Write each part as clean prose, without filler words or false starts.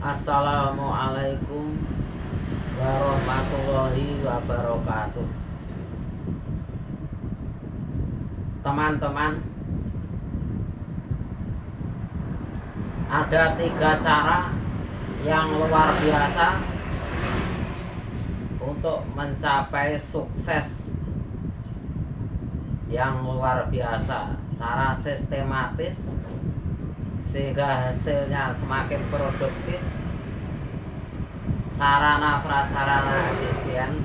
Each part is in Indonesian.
Assalamualaikum warahmatullahi wabarakatuh. Teman-teman, ada 3 cara yang luar biasa untuk mencapai sukses yang luar biasa secara sistematis, sehingga hasilnya semakin produktif, sarana prasarana efisien,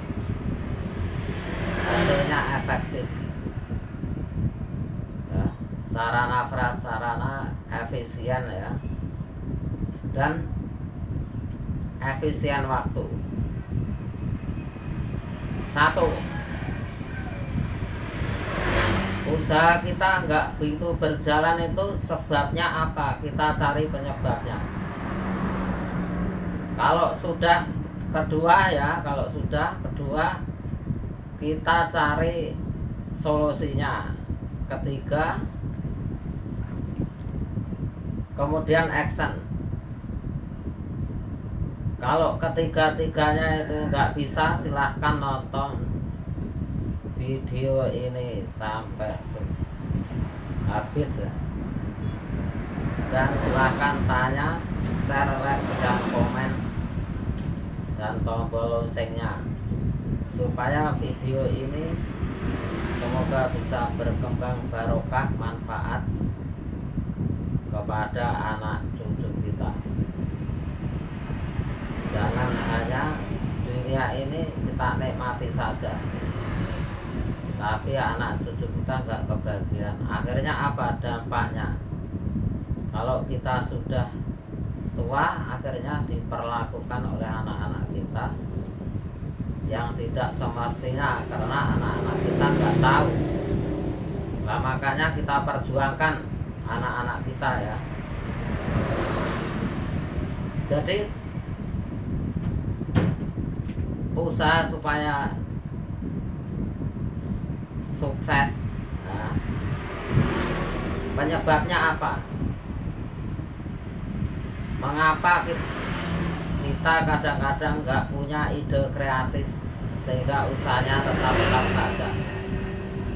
hasilnya efektif ya, sarana prasarana efisien ya, dan efisien waktu. 1, usaha kita nggak begitu berjalan itu sebabnya apa? Kita cari penyebabnya. Kalau sudah kedua kita cari solusinya. Ketiga, kemudian action. Kalau ketiga-tiganya itu nggak bisa, silahkan nonton video ini sampai habis ya. Dan silahkan tanya, share, like, dan komen, dan tombol loncengnya, supaya video ini semoga bisa berkembang barokah, manfaat kepada anak cucu kita. Jangan hanya dunia ini kita nikmati saja, tapi anak cucu kita nggak kebagian. Akhirnya apa dampaknya? Kalau kita sudah tua, akhirnya diperlakukan oleh anak-anak kita yang tidak semestinya, karena anak-anak kita nggak tahu. Nah, makanya kita perjuangkan anak-anak kita ya. Jadi usaha supaya sukses ya, penyebabnya apa? Mengapa kita kadang-kadang nggak punya ide kreatif sehingga usahanya tetap saja?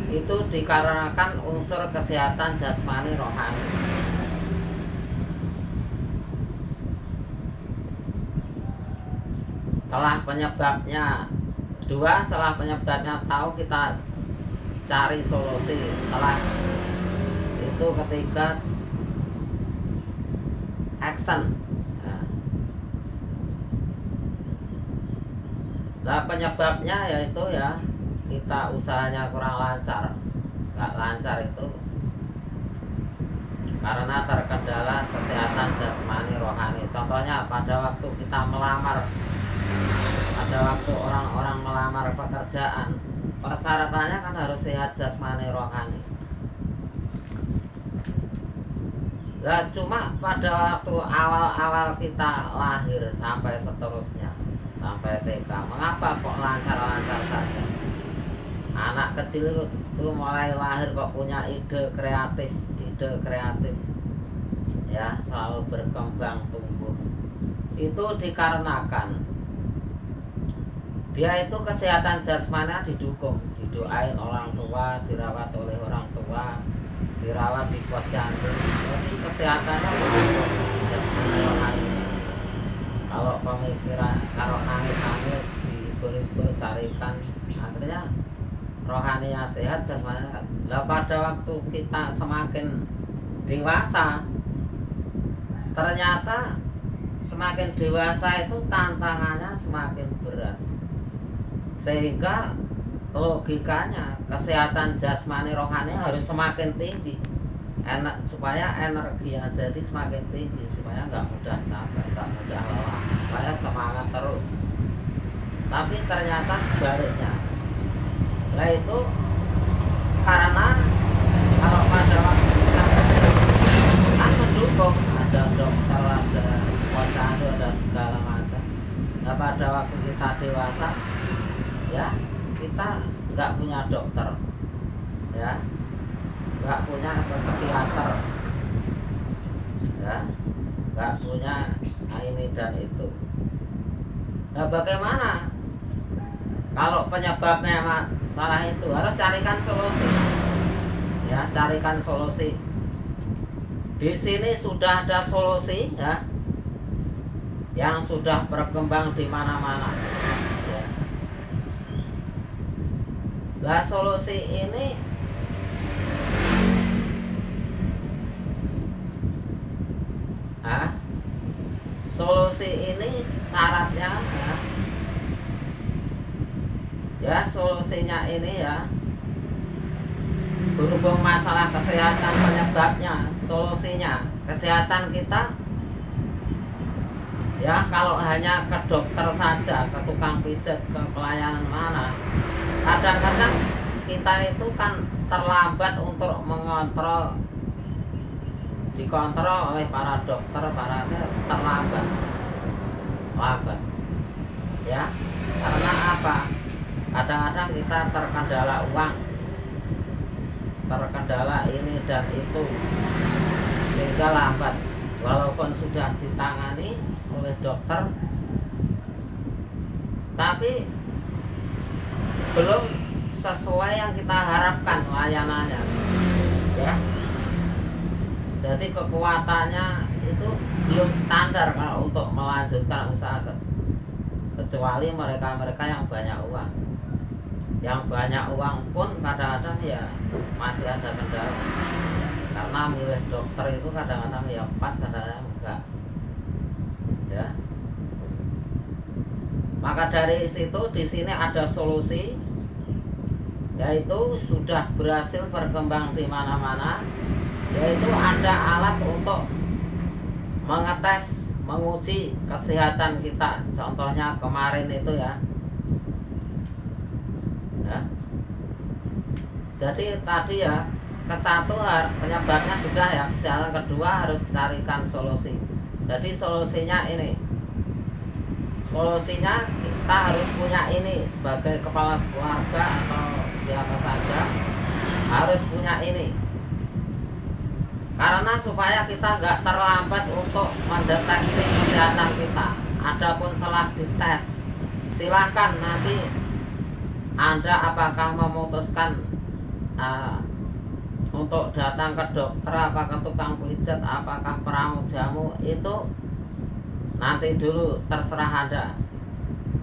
Itu dikarenakan unsur kesehatan jasmani rohani. Setelah penyebabnya tahu, kita cari solusi. Setelah itu ketiga, action. Nah, penyebabnya yaitu ya kita usahanya kurang lancar. Nggak lancar itu karena terkendala kesehatan jasmani rohani. Contohnya pada waktu kita melamar, pada waktu orang-orang melamar pekerjaan, persyaratannya kan harus sehat jasmani rohani. Nah, cuma pada waktu awal-awal kita lahir sampai seterusnya, sampai TK, mengapa kok lancar-lancar saja? Anak kecil itu mulai lahir kok punya ide kreatif ya, selalu berkembang tumbuh. Itu dikarenakan dia itu kesehatan jasmani didukung, didoain orang tua, dirawat oleh orang tua, dirawat di posyandu. Jadi kesehatannya jasmani rohani. Kalau pemikiran, kalau nangis-nangis dihibur-hibur, carikan, akhirnya rohaninya sehat, jasmani. Lah pada waktu kita semakin dewasa, ternyata semakin dewasa itu tantangannya semakin berat, sehingga logikanya kesehatan jasmani rohani harus semakin tinggi, supaya energinya jadi semakin tinggi, supaya nggak mudah capek, nggak mudah lelah, supaya semangat terus. Tapi ternyata sebaliknya. Nah, itu karena kalau pada waktu kita kecil kan mendukung, ada dokter, ada posyandu, ada segala macam. Nah, pada waktu kita dewasa ya, kita nggak punya dokter ya, nggak punya psikiater ya, nggak punya ini ini dan itu. Nah, bagaimana kalau penyebabnya masalah itu? Harus carikan solusi. Ya, carikan solusi. Di sini sudah ada solusi ya, yang sudah berkembang di mana-mana. Ya. Lah solusi ini solusi ini syaratnya ya solusinya ini ya berhubung masalah kesehatan penyebabnya, solusinya kesehatan kita ya. Kalau hanya ke dokter saja, ke tukang pijat, ke pelayanan mana, kadang-kadang kita itu kan terlambat untuk mengontrol, dikontrol oleh para dokter, terlambat ya. Karena apa? Kadang-kadang kita terkendala uang, terkendala ini dan itu, sehingga lambat. Walaupun sudah ditangani oleh dokter, tapi belum sesuai yang kita harapkan layanannya ya. Jadi kekuatannya itu belum standar kalau untuk melanjutkan usaha, kecuali mereka-mereka yang banyak uang. Yang banyak uang pun kadang-kadang ya masih ada kendala, karena milih dokter itu kadang-kadang ya pas, kadang-kadang enggak ya. Maka dari situ di sini ada solusi, yaitu sudah berhasil berkembang di mana-mana, yaitu ada alat untuk mengetes, menguji kesehatan kita. Contohnya kemarin itu ya. Jadi tadi ya, ke-1 penyebabnya sudah ya, kesehatan. Kedua harus carikan solusi. Jadi solusinya ini, solusinya kita harus punya ini sebagai kepala keluarga atau siapa saja, harus punya ini. Karena supaya kita nggak terlambat untuk mendeteksi kesehatan kita. Adapun setelah dites, silahkan nanti Anda apakah memutuskan untuk datang ke dokter, apakah tukang pijat, apakah pramujamu, itu nanti dulu, terserah Anda.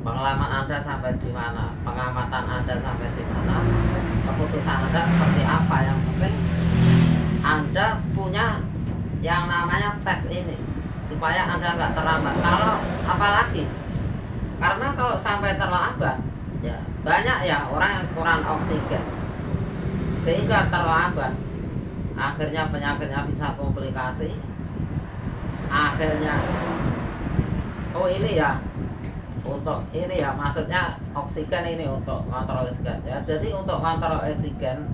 Pengalaman Anda sampai di mana, pengamatan Anda sampai di mana, keputusan Anda seperti apa. Yang penting Anda punya yang namanya tes ini, supaya Anda nggak terlambat. Kalau apalagi, karena kalau sampai terlambat ya banyak ya orang yang kurang oksigen, sehingga terlambat, akhirnya penyakitnya bisa komplikasi. Akhirnya ini ya, untuk ini ya, maksudnya oksigen ini untuk kontrol oksigen ya. Jadi untuk kontrol oksigen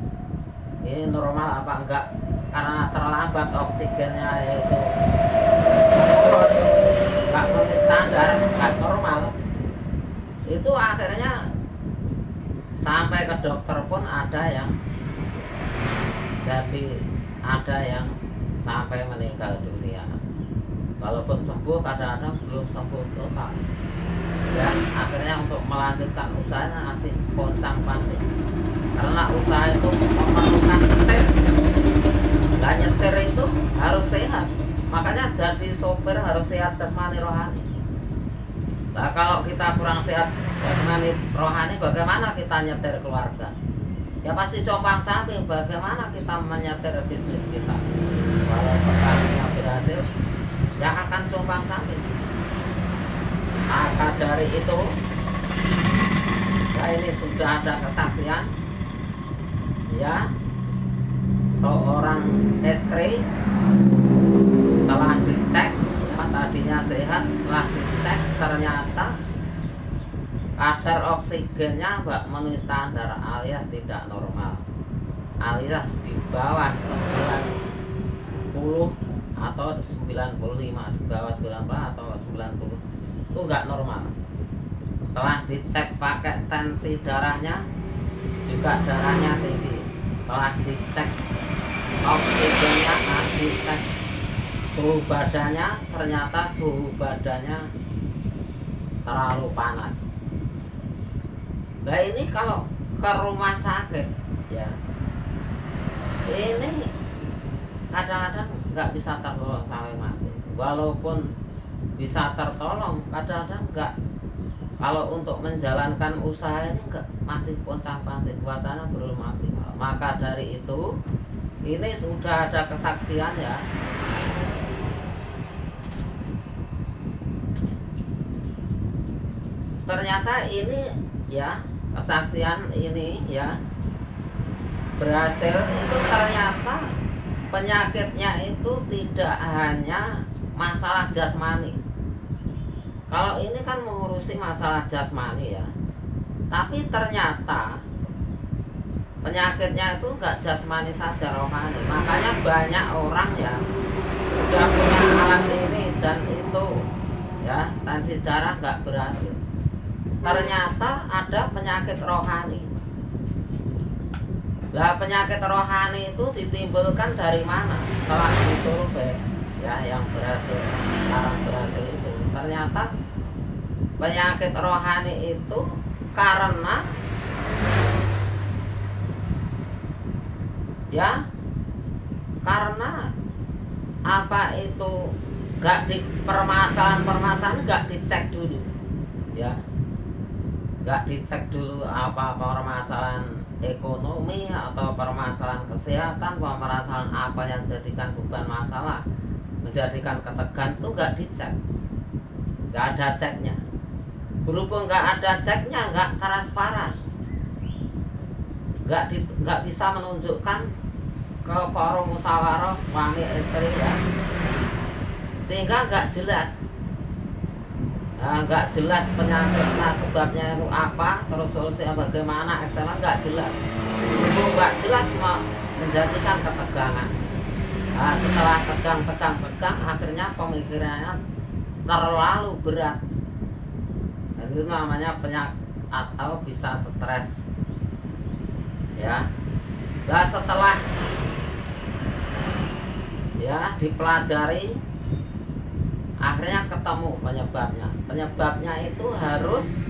ini normal apa enggak, karena terlambat oksigennya yaitu enggak memenuhi standar, enggak normal, itu akhirnya sampai ke dokter pun ada yang jadi, ada yang sampai meninggal dunia. Walaupun sembuh, kadang-kadang belum sembuh total ya. Akhirnya untuk melanjutkan usahanya masih poncang-panting, karena usaha itu memerlukan setir. Lah nyetir itu harus sehat, makanya jadi sopir harus sehat jasmani rohani. Nah kalau kita kurang sehat jasmani rohani, bagaimana kita nyetir keluarga? Ya pasti compang-camping. Bagaimana kita menyetir bisnis kita? Kalau pertanian berhasil, ya akan compang-camping. Maka dari itu, nah ini sudah ada kesaksian ya, seorang istri setelah dicek ya, tadinya sehat, setelah dicek ternyata kadar oksigennya memenuhi standar, alias tidak normal, alias di bawah 90 atau 95, di bawah 90 atau 90 itu enggak normal. Setelah dicek pakai tensi darahnya juga darahnya tinggi. Setelah dicek oksigennya, dicek suhu badannya ternyata terlalu panas. Nah ini kalau ke rumah sakit ya, ini kadang-kadang nggak bisa tertolong sampai mati. Walaupun bisa tertolong, kadang-kadang nggak. Kalau untuk menjalankan usaha ini enggak, masih poncang-panting, buatannya belum maksimal. Maka dari itu ini sudah ada kesaksian ya. Ternyata ini ya, kesaksian ini ya berhasil. Itu ternyata penyakitnya itu tidak hanya masalah jasmani. Kalau ini kan mengurusi masalah jasmani ya, tapi ternyata penyakitnya itu enggak jasmani saja, rohani. Makanya banyak orang ya sudah punya alat ini dan itu ya, tensi darah enggak berhasil. Ternyata ada penyakit rohani. Lah penyakit rohani itu ditimbulkan dari mana? Setelah disurvei ya, yang sekarang berhasil itu ternyata penyakit rohani itu karena apa itu gak di permasalahan gak dicek dulu ya, gak dicek dulu apa permasalahan ekonomi atau permasalahan kesehatan, permasalahan apa yang jadikan beban masalah, menjadikan ketegangan itu gak dicek, gak ada ceknya. Berhubung gak ada ceknya, gak transparan, gak bisa menunjukkan ke forum musyawarah suami istri ya, sehingga gak jelas. Nggak jelas penyakitnya, sebabnya itu apa, terus solusinya bagaimana, ekselnya nggak jelas. Itu nggak jelas menjadikan ketegangan. Setelah tegang, akhirnya pemikirannya terlalu berat. Dan itu namanya penyakit atau bisa stres. Ya. Nah, setelah ya dipelajari, akhirnya ketemu penyebabnya itu harus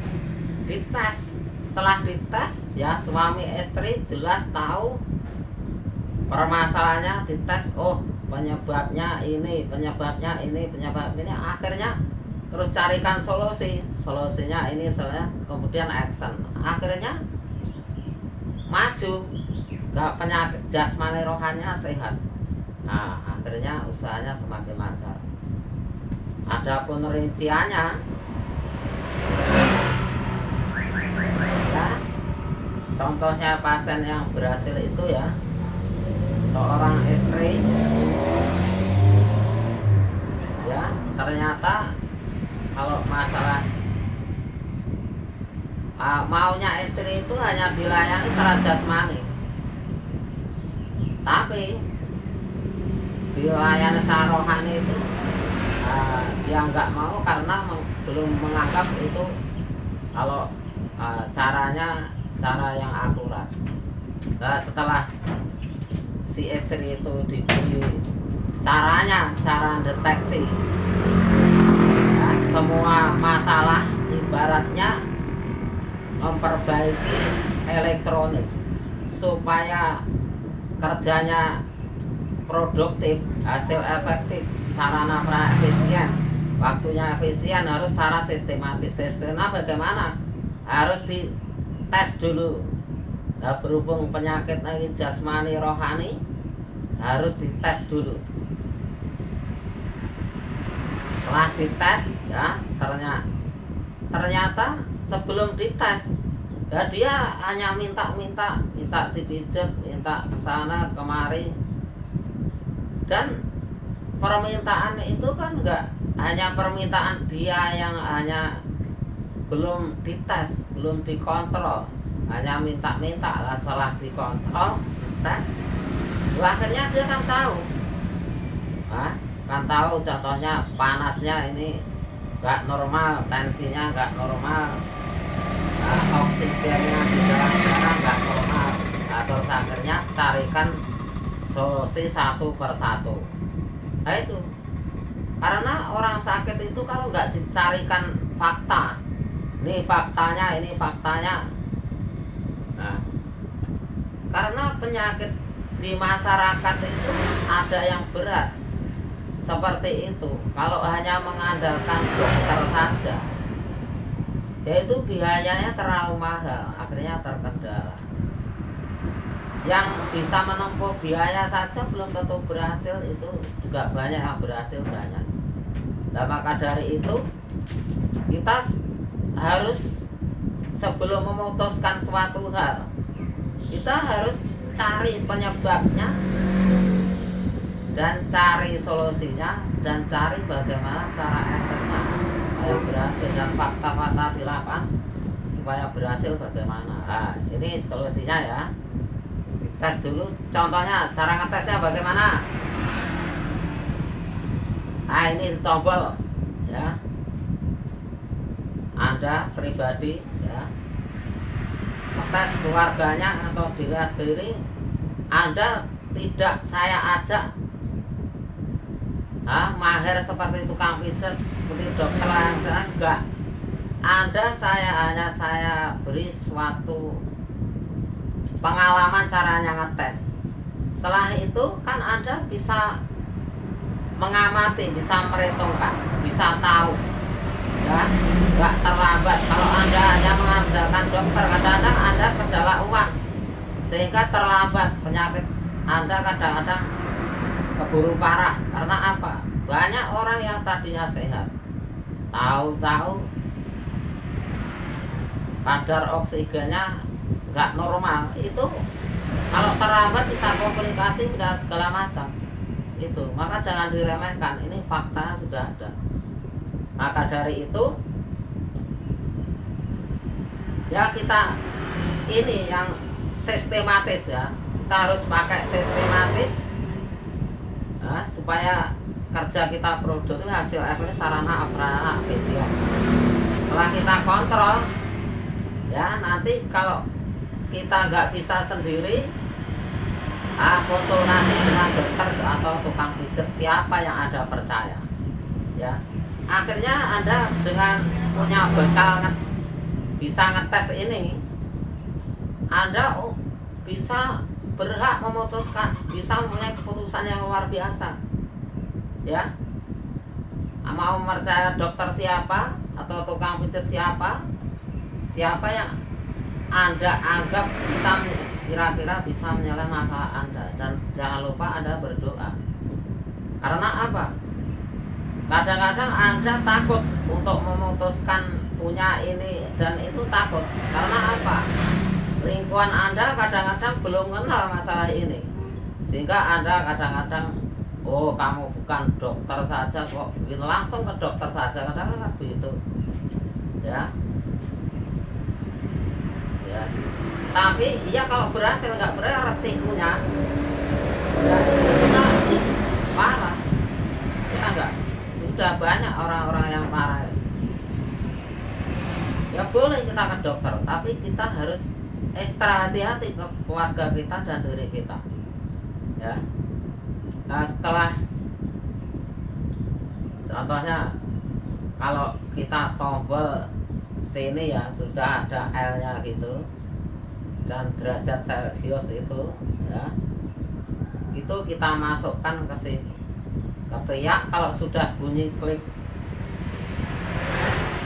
dites. Setelah dites ya, suami istri jelas tahu permasalahannya, dites, oh penyebabnya ini, akhirnya terus carikan solusinya ini, kemudian action, akhirnya maju, gak penyakit jasmani rohaninya sehat. Nah akhirnya usahanya semakin lancar. Adapun rinciannya ya, contohnya pasien yang berhasil itu ya, seorang istri ya, ternyata kalau masalah maunya istri itu hanya dilayani secara jasmani, tapi dilayani secara rohani itu dia nggak mau karena belum menganggap itu kalau cara yang akurat. Nah, setelah si istri itu diberi cara deteksi ya, semua masalah ibaratnya memperbaiki elektronik supaya kerjanya produktif, hasil efektif, sarana efisien, waktunya efisien, harus secara sistematis. Sistemnya bagaimana? Harus dites dulu. Nah, berhubung penyakit lagi jasmani rohani, harus dites dulu. Setelah dites ya, ternyata sebelum dites ya, dia hanya minta dipijat, minta kesana kemari. Dan permintaan itu kan enggak hanya permintaan dia yang hanya belum dites, belum dikontrol, hanya minta lah. Setelah dikontrol, dites, akhirnya dia kan tahu, contohnya panasnya ini enggak normal, tensinya enggak normal, oksigennya di dalam darah enggak normal. Terus akhirnya carikan solusi satu persatu. Nah itu Karena orang sakit itu kalau nggak dicarikan fakta, ini faktanya, ini faktanya. Nah, karena penyakit di masyarakat itu ada yang berat seperti itu. Kalau hanya mengandalkan dokter saja, yaitu biayanya terlalu mahal, akhirnya terkendala. Yang bisa menempuh biaya saja belum tentu berhasil, itu juga banyak yang berhasil, banyak. Nah, maka dari itu kita harus, sebelum memutuskan suatu hal, kita harus cari penyebabnya dan cari solusinya dan cari bagaimana cara ekseknya supaya berhasil, dan fakta-fakta di lapangan supaya berhasil bagaimana. Nah, ini solusinya ya. Tes dulu, contohnya cara ngetesnya bagaimana. Nah, ini tombol ya, Anda pribadi ya, tes keluarganya atau diri sendiri. Anda tidak saya ajak mahir seperti tukang pijat, seperti dokter yang saya enggak. Anda saya beri suatu pengalaman caranya ngetes. Setelah itu kan Anda bisa mengamati, bisa merhitungkan, bisa tahu ya, nggak terlambat. Kalau Anda hanya mengandalkan dokter, kadang-kadang Anda kendala uang sehingga terlambat, penyakit Anda kadang-kadang keburu parah. Karena apa? Banyak orang yang tadinya sehat, tahu-tahu kadar oksigennya nggak normal, itu kalau terlambat bisa komplikasi dan segala macam itu. Maka jangan diremehkan, ini fakta sudah ada. Maka dari itu ya, kita ini yang sistematis ya, kita harus pakai sistematis supaya kerja kita produktif, hasil efeknya sarana prasarana efisien. Setelah kita kontrol ya, nanti kalau kita nggak bisa sendiri, konsultasi dengan dokter atau tukang pijat, siapa yang Anda percaya ya. Akhirnya Anda dengan punya bekal bisa ngetes ini, Anda bisa berhak memutuskan, bisa mempunyai keputusan yang luar biasa ya. Mau percaya dokter siapa atau tukang pijat siapa yang Anda anggap bisa, kira-kira bisa menyelesaikan masalah Anda. Dan jangan lupa Anda berdoa. Karena apa? Kadang-kadang Anda takut untuk memutuskan punya ini dan itu, takut. Karena apa? Lingkungan Anda kadang-kadang belum kenal masalah ini, sehingga Anda kadang-kadang, oh kamu bukan dokter saja kok begini, langsung ke dokter saja, kadang-kadang begitu ya. Ya. Tapi ya kalau berhasil, nggak berhasil resikonya ya, itu parah ya. Enggak, sudah banyak orang-orang yang parah ya. Boleh kita ke dokter, tapi kita harus ekstra hati-hati ke keluarga kita dan diri kita ya. Nah, setelah contohnya kalau kita tombol sini ya, sudah ada L nya gitu, dan derajat Celcius itu ya, itu kita masukkan ke sini. Ketika kalau sudah bunyi klik,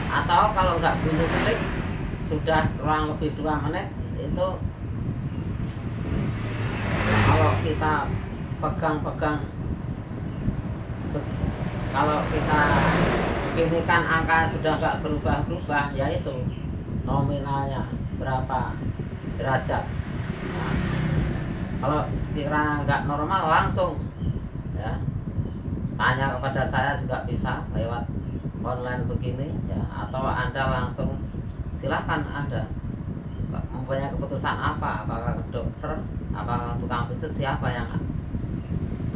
atau kalau nggak bunyi klik sudah kurang lebih 2 menit, itu kalau kita pegang-pegang, kalau kita ini kan angka sudah nggak berubah-berubah, yaitu nominalnya berapa derajat. Nah, kalau sekira nggak normal, langsung ya tanya kepada saya juga bisa lewat online begini ya, atau Anda langsung silakan Anda mempunyai keputusan apa, apakah ke dokter, apakah tukang pijat, siapa yang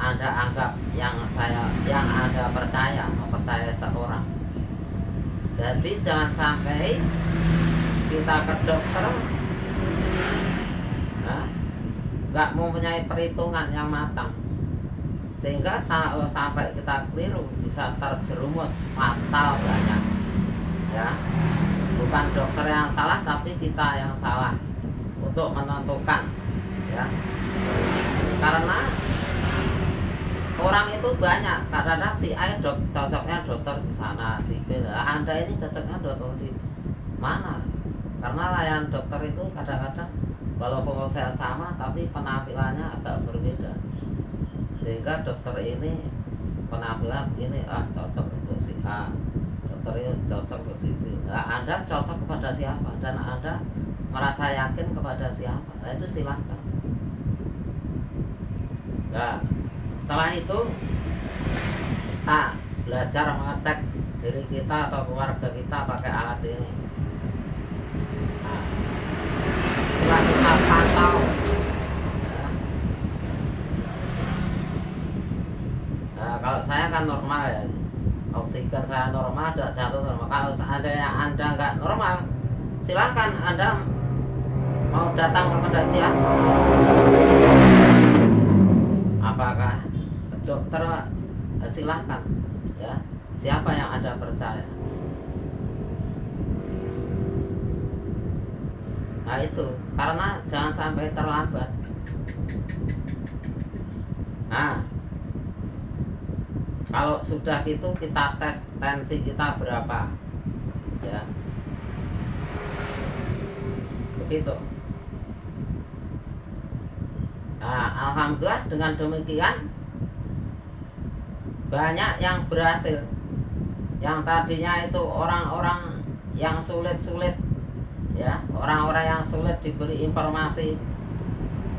Anda anggap yang Anda mempercaya seorang. Jadi jangan sampai kita ke dokter nggak mempunyai perhitungan yang matang, Sehingga kalau sampai kita keliru bisa terjerumus fatal banyak, ya. Bukan dokter yang salah tapi kita yang salah untuk menentukan, ya. Karena orang itu banyak, kadang-kadang si A cocoknya dokter di sana, si B Anda ini cocoknya dokter di mana? Karena layanan dokter itu kadang-kadang walaupun saya sama tapi penampilannya agak berbeda, sehingga dokter ini penampilan begini, cocok untuk si A, dokter ini cocok untuk si B. Anda cocok kepada siapa dan Anda merasa yakin kepada siapa, itu silahkan. Nah, setelah itu kita belajar mengecek diri kita atau keluarga kita pakai alat ini. Nah, setelah kita pantau, ya. Nah, kalau saya kan normal ya, oksigen saya normal, ada jantung normal. Kalau seandainya Anda nggak normal, silakan Anda mau datang kepada siapa? Apakah dokter? Silahkan, ya. Siapa yang Anda percaya? Nah itu, karena jangan sampai terlambat. Nah, kalau sudah gitu kita tes tensi kita berapa, ya. Begitu. Nah, alhamdulillah dengan demikian banyak yang berhasil. Yang tadinya itu orang-orang yang sulit-sulit, ya, orang-orang yang sulit diberi informasi,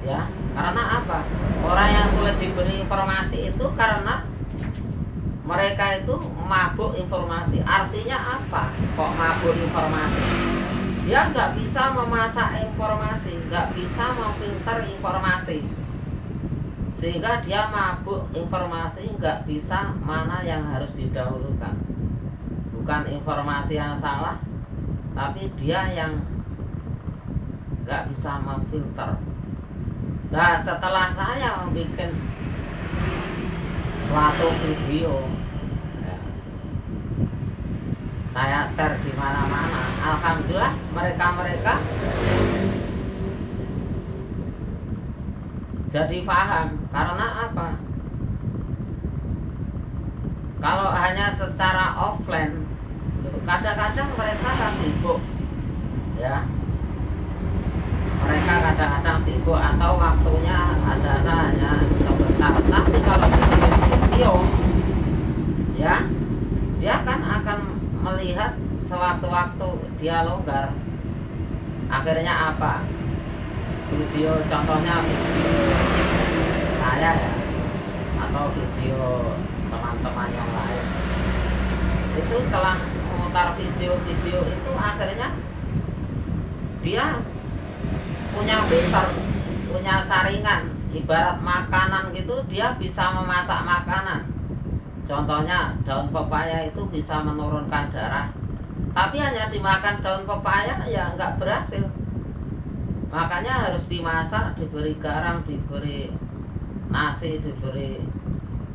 ya. Karena apa? Orang yang sulit diberi informasi itu karena mereka itu mabuk informasi. Artinya apa? Kok mabuk informasi? Dia nggak bisa memasak informasi, nggak bisa memfilter informasi, sehingga dia mabuk informasi, nggak bisa mana yang harus didahulukan. Bukan informasi yang salah, tapi dia yang nggak bisa memfilter. Nah, setelah saya membuat suatu video, ya, saya share di mana-mana, alhamdulillah mereka jadi paham. Karena apa? Kalau hanya secara offline, kadang-kadang mereka sibuk, ya. Mereka kadang-kadang sibuk atau waktunya ada hanya sebentar. Tapi kalau video, ya, dia kan akan melihat sewaktu-waktu dia longgar. Akhirnya apa? Video, contohnya video saya, ya, atau video teman-teman yang lain, itu setelah memutar video-video itu akhirnya dia punya filter, punya saringan. Ibarat makanan gitu, dia bisa memasak makanan. Contohnya daun pepaya itu bisa menurunkan darah, tapi hanya dimakan daun pepaya ya nggak berhasil. Makanya harus dimasak, diberi garam, diberi nasi, diberi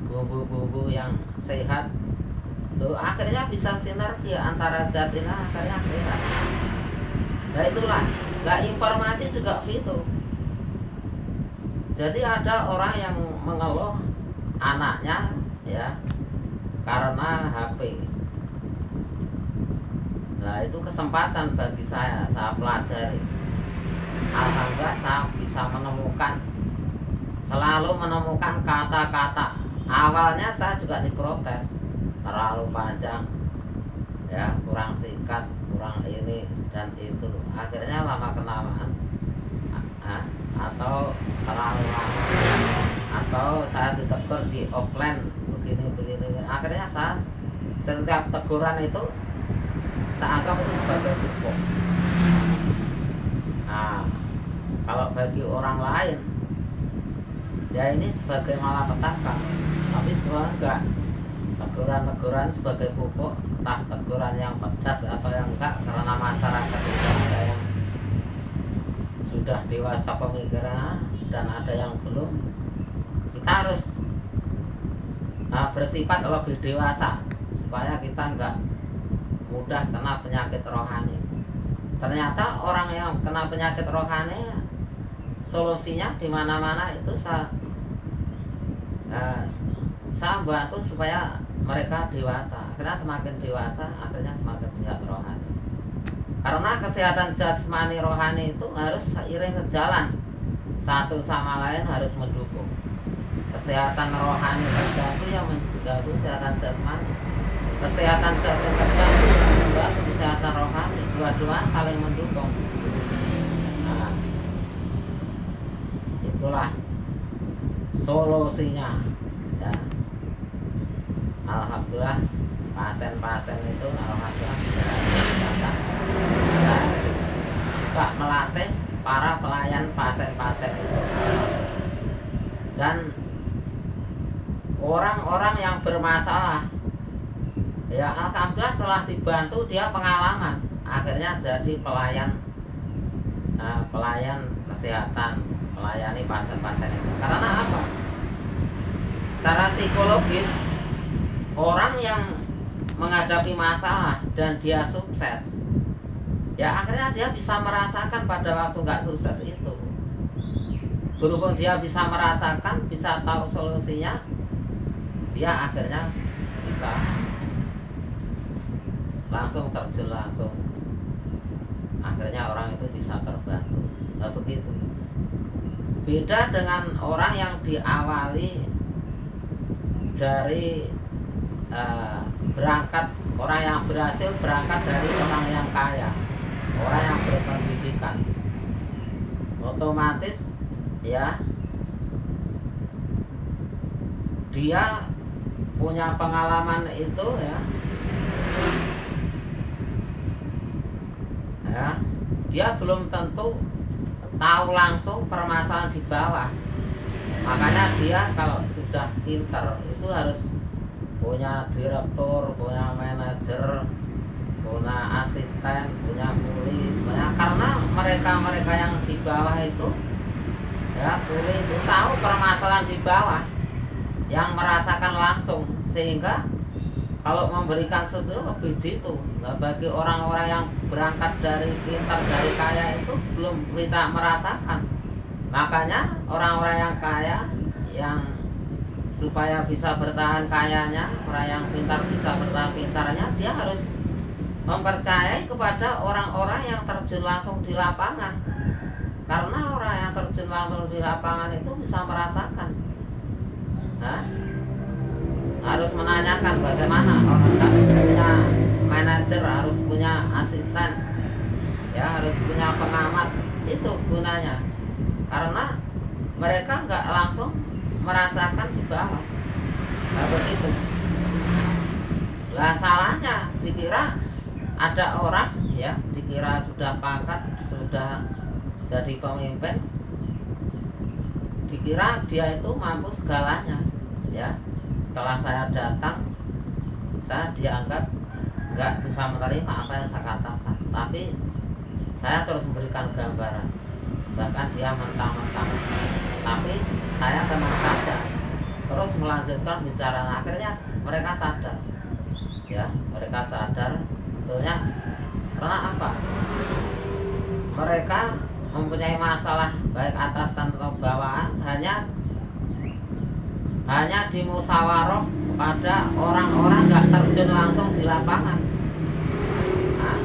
bumbu-bumbu yang sehat. Loh, akhirnya bisa sinergi antara zat ini, akhirnya sehat. Nah itulah, nah informasi juga gitu. Jadi ada orang yang mengeluh anaknya, ya, karena HP. Nah itu kesempatan bagi saya pelajari. Alhamdulillah saya bisa selalu menemukan kata-kata. Awalnya saya juga diprotes, terlalu panjang, ya, kurang singkat, kurang ini dan itu. Akhirnya lama kelamaan atau terlalu lama, atau saya ditegur di offline begini. Akhirnya saya setiap teguran itu saya anggap itu sebagai pupuk. Nah, kalau bagi orang lain ya ini sebagai malapetaka, tapi sebenarnya enggak. Teguran-teguran sebagai pupuk, entah teguran yang pedas atau yang enggak, karena masyarakat itu ada yang sudah dewasa pemikirannya dan ada yang belum. Kita harus bersifat lebih dewasa supaya kita nggak mudah kena penyakit rohani. Ternyata orang yang kena penyakit rohani solusinya di mana-mana itu saya bantu supaya mereka dewasa. Akhirnya semakin dewasa, akhirnya semakin sehat rohani. Karena kesehatan jasmani rohani itu harus seiring sejalan, satu sama lain harus mendukung. Kesehatan rohani terganggu yang mengganggu kesehatan jasmani. Kesehatan jasmani terganggu yang mengganggu kesehatan rohani. Dua-dua saling mendukung. Nah, itulah solusinya. Ya. Alhamdulillah pasien-pasien itu alhamdulillah berhasil datang. Saya juga melatih para pelayan pasien-pasien itu. Dan orang-orang yang bermasalah, ya alhamdulillah setelah dibantu dia pengalaman, akhirnya jadi pelayan kesehatan, melayani pasien-pasien itu. Karena apa? Secara psikologis, orang yang menghadapi masalah dan dia sukses, ya akhirnya dia bisa merasakan pada waktu nggak sukses itu. Berhubung dia bisa merasakan, bisa tahu solusinya, dia akhirnya bisa langsung terjun langsung. Akhirnya orang itu bisa terbantu. Nah, begitu. Beda dengan orang yang diawali dari berangkat, orang yang berhasil berangkat dari orang yang kaya, orang yang berpendidikan. Otomatis ya dia punya pengalaman itu ya, dia belum tentu tahu langsung permasalahan di bawah. Makanya dia kalau sudah pinter itu harus punya direktur, punya manajer, punya asisten, punya kuli, karena mereka yang di bawah itu ya, kuli itu tahu permasalahan di bawah, yang merasakan langsung, sehingga kalau memberikan sesuatu lebih jitu. Nah, bagi orang-orang yang berangkat dari pintar, dari kaya itu belum kita merasakan. Makanya orang-orang yang kaya, yang supaya bisa bertahan kayanya, orang yang pintar bisa bertahan pintarnya, dia harus mempercayai kepada orang-orang yang terjun langsung di lapangan. Karena orang yang terjun langsung di lapangan itu bisa merasakan. Harus menanyakan bagaimana orang harus punya manajer, harus punya asisten, ya harus punya pengamat. Itu gunanya. Karena mereka nggak langsung merasakan di bawah. Nah, begitu. Lah salahnya dikira ada orang ya, dikira sudah pangkat, sudah jadi pemimpin, dikira dia itu mampu segalanya ya. Setelah saya datang, saya dianggap nggak bisa menerima apa yang saya katakan, tapi saya terus memberikan gambaran. Bahkan dia mentang-mentang, tapi saya tenang saja, terus melanjutkan bicara. Akhirnya mereka sadar ya, mereka sadar sebetulnya. Karena apa? Mereka mempunyai masalah baik atas dan atau bawahan hanya dimusyawarah pada orang-orang nggak terjun langsung di lapangan. Nah,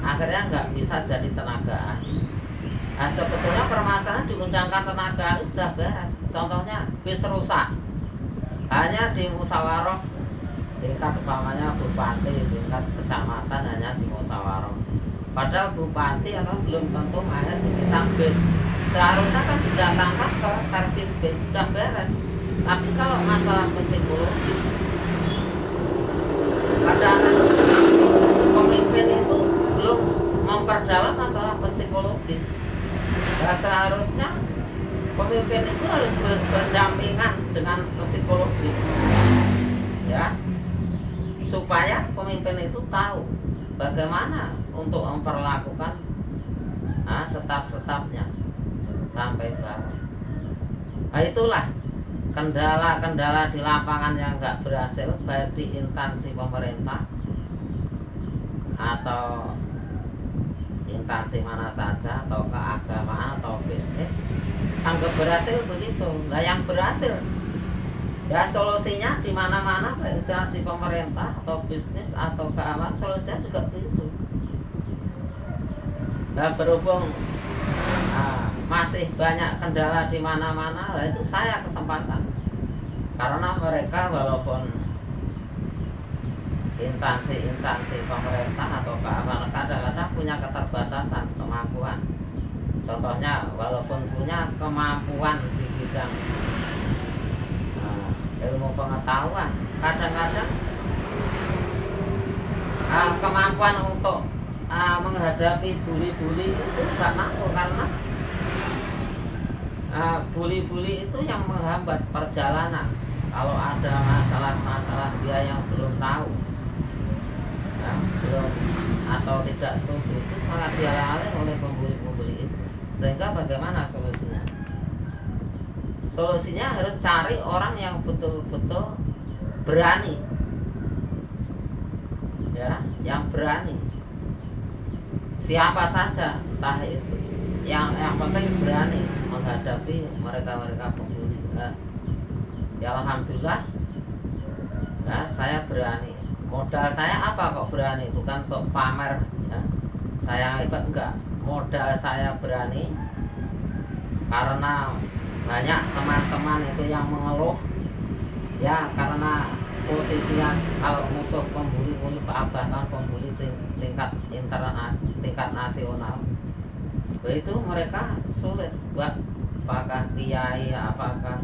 akhirnya nggak bisa jadi tenaga ahli. Nah, sebetulnya permasalahan diundangkan tenaga ahli sudah beres. Contohnya bis rusak, hanya dimusyawarah tingkat umpamanya bupati, tingkat kecamatan hanya dimusyawarah. Padahal bupati atau belum tentu mahir di bidang bis. Seharusnya kan didatangkan ke servis bis, sudah beres. Tapi kalau masalah psikologis, kadang-kadang pemimpin itu belum memperdalam masalah psikologis. Nah, seharusnya pemimpin itu harus berdampingan dengan psikologis ya, supaya pemimpin itu tahu bagaimana untuk memperlakukan staf-stafnya sampai bawah. Nah, itulah kendala-kendala di lapangan yang nggak berhasil, baik di instansi pemerintah atau instansi mana saja, atau keagamaan atau bisnis, anggap berhasil begitu. Nah yang berhasil ya solusinya di mana-mana, baik instansi pemerintah atau bisnis atau keagamaan, solusinya juga begitu. Nah berhubung masih banyak kendala di mana-mana, itu saya kesempatan. Karena mereka walaupun instansi pemerintah atau keamanan kadang-kadang punya keterbatasan kemampuan. Contohnya walaupun punya kemampuan di bidang ilmu pengetahuan, kadang-kadang kemampuan untuk menghadapi bully-bully itu nggak mampu, karena bully-bully itu yang menghambat perjalanan. Kalau ada masalah-masalah dia yang belum tahu, belum atau tidak setuju, itu sangat dihalang oleh pembuli-pembuli itu. Sehingga bagaimana solusinya? Solusinya harus cari orang yang betul-betul berani, ya, yang berani. Siapa saja, entah itu, yang penting berani menghadapi mereka pembuli. Ya alhamdulillah, ya, saya berani. Modal saya apa kok berani? Bukan untuk pamer, ya, saya hebat, enggak. Modal saya berani karena banyak teman-teman itu yang mengeluh, ya, karena posisinya kalau musuh pembuli-pembuli, bahkan pembuli tingkat nasional, itu mereka sulit buat apakah kiai, apakah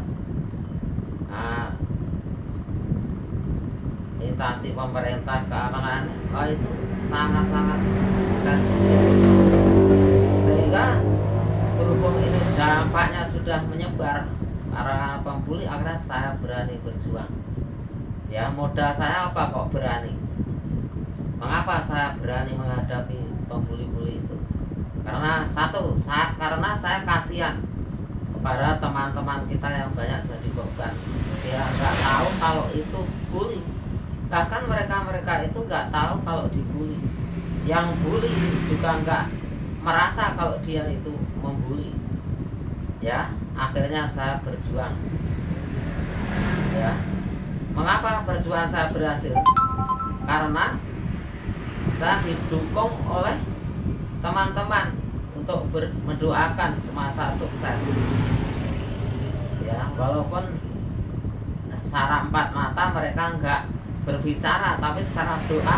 instansi pemerintah keamanan, itu sangat-sangat sulit. Sehingga berhubung ini dampaknya sudah menyebar para pembuli, akhirnya saya berani berjuang. Ya, modal saya apa kok berani? Mengapa saya berani menghadapi pembuli-pembuli itu? Karena karena saya kasihan kepada teman-teman kita yang banyak jadi korban. Dia nggak tahu kalau itu bully. Bahkan mereka itu nggak tahu kalau dibully. Yang bully juga nggak merasa kalau dia itu membuli. Ya, akhirnya saya berjuang. Ya, mengapa perjuangan saya berhasil? Karena saya didukung oleh teman-teman untuk mendoakan semasa sukses. Ya, walaupun secara empat mata mereka enggak berbicara, tapi secara doa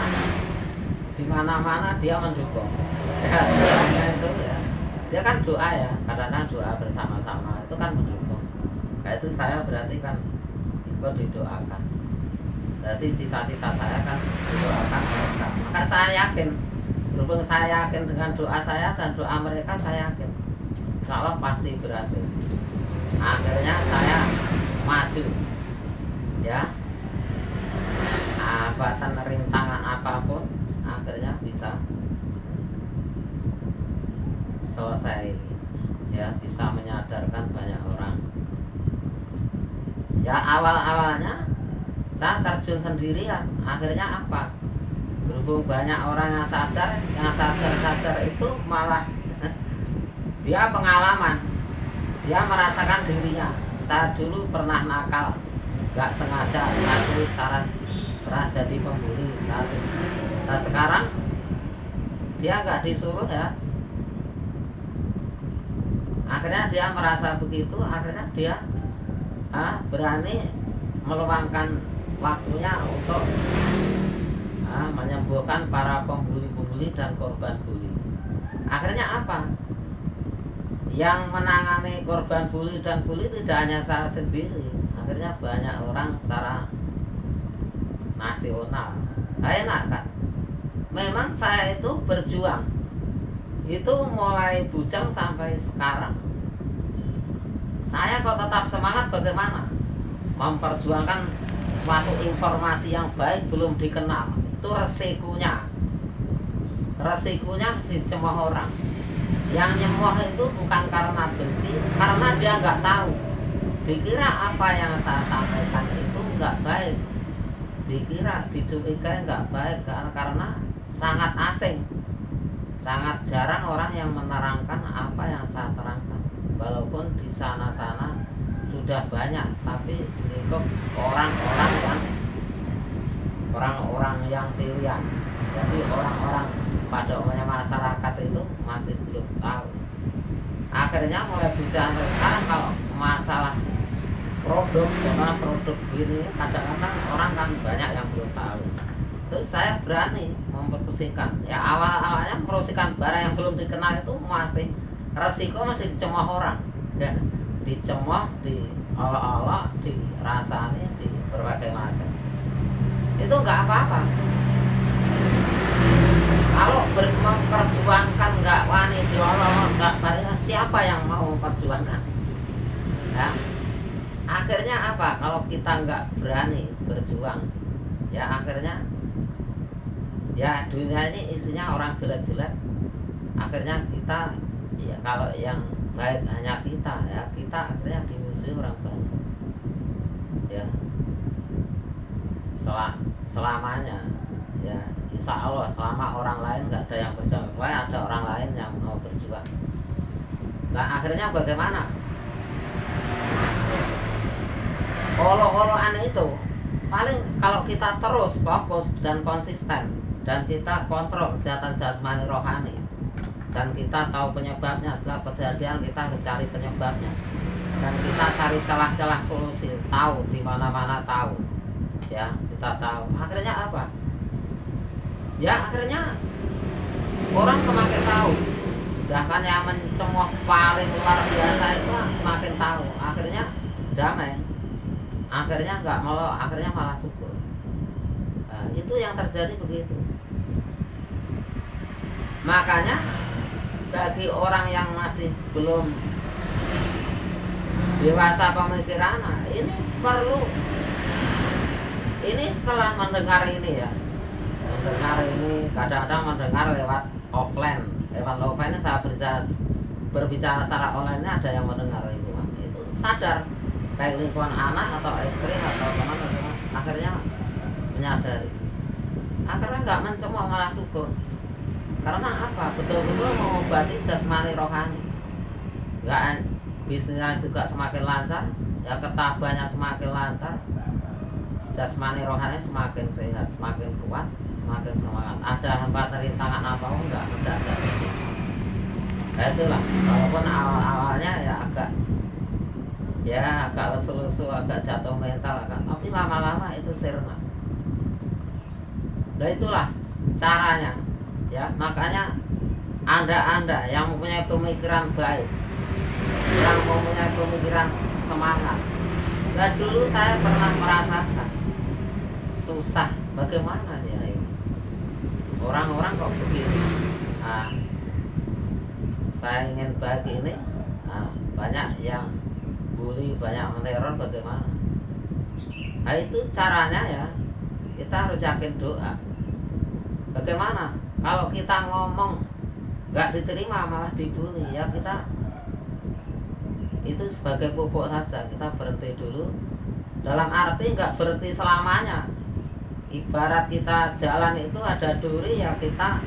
di mana-mana dia mendukung. Ya, doanya itu ya, dia kan doa, ya, kadang-kadang doa bersama-sama itu kan mendukung. Nah, itu saya berarti kan ikut didoakan. Berarti cita-cita saya kan didoakan mereka. Maka saya yakin, berhubung saya yakin dengan doa saya dan doa mereka, saya yakin insya Allah pasti berhasil. Akhirnya saya maju, ya, hambatan rintangan apapun akhirnya bisa selesai, ya, bisa menyadarkan banyak orang. Ya, awal-awalnya saya terjun sendirian. Akhirnya apa? Berhubung banyak orang yang sadar itu malah dia pengalaman, dia merasakan dirinya. Saya dulu pernah nakal, gak sengaja, saya dulu pernah jadi pembuli satu. Nah sekarang dia gak disuruh, ya, akhirnya dia merasa begitu. Akhirnya dia berani meluangkan waktunya untuk menyembuhkan para pembuli-pembuli dan korban bully. Akhirnya apa? Yang menangani korban bully dan bully tidak hanya saya sendiri, akhirnya banyak orang secara nasional. Enak kan? Memang saya itu berjuang itu mulai bujang sampai sekarang. Saya kok tetap semangat, bagaimana? Memperjuangkan suatu informasi yang baik belum dikenal, itu resikonya mesti dicemooh orang. Yang nyemoh itu bukan karena benci, karena dia nggak tahu. dikira apa yang saya sampaikan itu nggak baik, dikira dicurigai nggak baik, karena sangat asing, sangat jarang orang yang menerangkan apa yang saya terangkan. Walaupun di sana-sana sudah banyak, tapi lingkup orang-orang yang pilihan. Jadi orang-orang pada umumnya masyarakat itu masih belum tahu. Akhirnya mulai bicara sekarang kalau masalah produk, sama produk gini, kadang-kadang orang kan banyak yang belum tahu. Terus saya berani mempromosikan. Ya awal-awalnya mempromosikan barang yang belum dikenal itu masih resiko, masih dicemooh orang. Ya, dicemooh, diolok-olok, dirasani, di berbagai macam. Itu nggak apa-apa. Kalau memperjuangkan nggak wani diolok, nggak banyak, siapa yang mau memperjuangkan? Ya, akhirnya apa? Kalau kita nggak berani berjuang, ya akhirnya ya dunia ini isinya orang jelek-jelek. Akhirnya kita, ya kalau yang baik hanya kita, ya kita akhirnya dimusuhi orang banyak. Ya, selamanya, ya insya Allah selama orang lain nggak ada yang berjuang, ada orang lain yang mau berjuang. Nah akhirnya bagaimana? Olo-oloan itu paling kalau kita terus fokus dan konsisten, dan kita kontrol kesehatan jasmani rohani, dan kita tahu penyebabnya. Setelah kejadian kita harus cari penyebabnya, dan kita cari celah-celah solusi, tahu di mana-mana, tahu, ya kita tahu. Akhirnya apa? Ya akhirnya orang semakin tahu. Bahkan yang mencemooh paling luar biasa itu semakin tahu. Akhirnya damai, akhirnya nggak melok, akhirnya malah syukur. Nah, itu yang terjadi begitu. Makanya bagi orang yang masih belum dewasa pemikiran, ini perlu, ini setelah mendengar ini, ya mendengar ini, kadang-kadang mendengar lewat offline, saya berbicara secara online, ada yang mendengar lingkungan itu sadar, baik lingkungan anak atau istri atau teman, akhirnya menyadari, akhirnya nggak mencemooh, malah syukur. Karena apa? Betul-betul mengobati jasmani rohani. Nggak, bisnisnya juga semakin lancar, ya ketabahannya semakin lancar, jasmani rohani semakin sehat, semakin kuat, semakin semangat. Ada hambatan rintangan apa enggak jadi. Nah itulah, walaupun awal-awalnya ya agak lesu-lesu, agak jatuh mental, tapi lama-lama itu sirna. Nah itulah caranya, ya makanya anda yang mempunyai pemikiran baik, yang mempunyai pemikiran semangat. Nah dulu saya pernah merasakan susah, bagaimana ya ini orang-orang kok begini. Nah, saya ingin baik ini, banyak yang bully, banyak meneror, bagaimana? Nah itu caranya, ya kita harus yakin doa. Bagaimana kalau kita ngomong nggak diterima, malah dibully, ya kita itu sebagai pupuk saja, kita berhenti dulu. Dalam arti nggak berhenti selamanya. Ibarat kita jalan itu ada duri, ya kita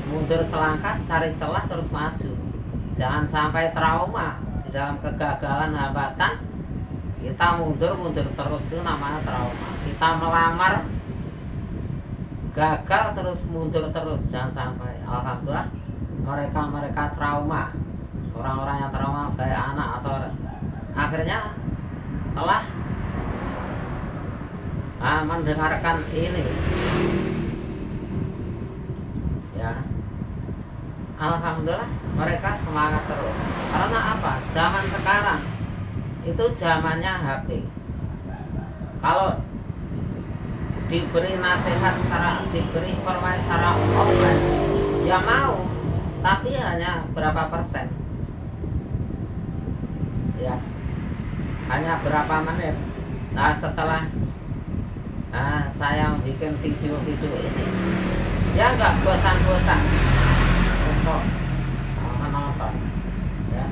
mundur selangkah, cari celah, terus maju. Jangan sampai trauma di dalam kegagalan, hambatan, kita mundur terus, itu namanya trauma. Kita melamar, gagal terus, mundur terus, jangan sampai. Alhamdulillah mereka trauma, orang-orang yang trauma, baik anak atau akhirnya setelah mendengarkan ini, ya alhamdulillah mereka semangat terus. Karena apa? Zaman sekarang itu zamannya HP. Kalau diberi nasihat diberi informasi secara offline, ya mau, tapi hanya berapa persen, ya hanya berapa menit. Nah setelah saya bikin video-video ini, ya nggak bosan-bosan untuk menonton, ya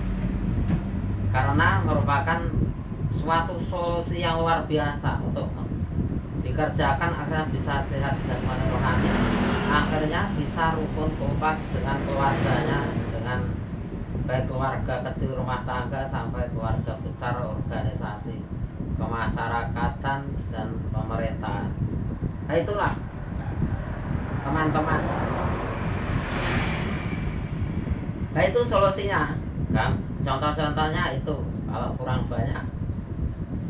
karena merupakan suatu solusi yang luar biasa untuk dikerjakan agar bisa sehat jasmani rohani, akhirnya bisa rukun kompak dengan keluarganya, dengan baik keluarga kecil rumah tangga sampai keluarga besar organisasi kemasyarakatan dan pemerintahan. Nah, itulah teman-teman. Nah, itu solusinya kan, contoh-contohnya itu. Kalau kurang banyak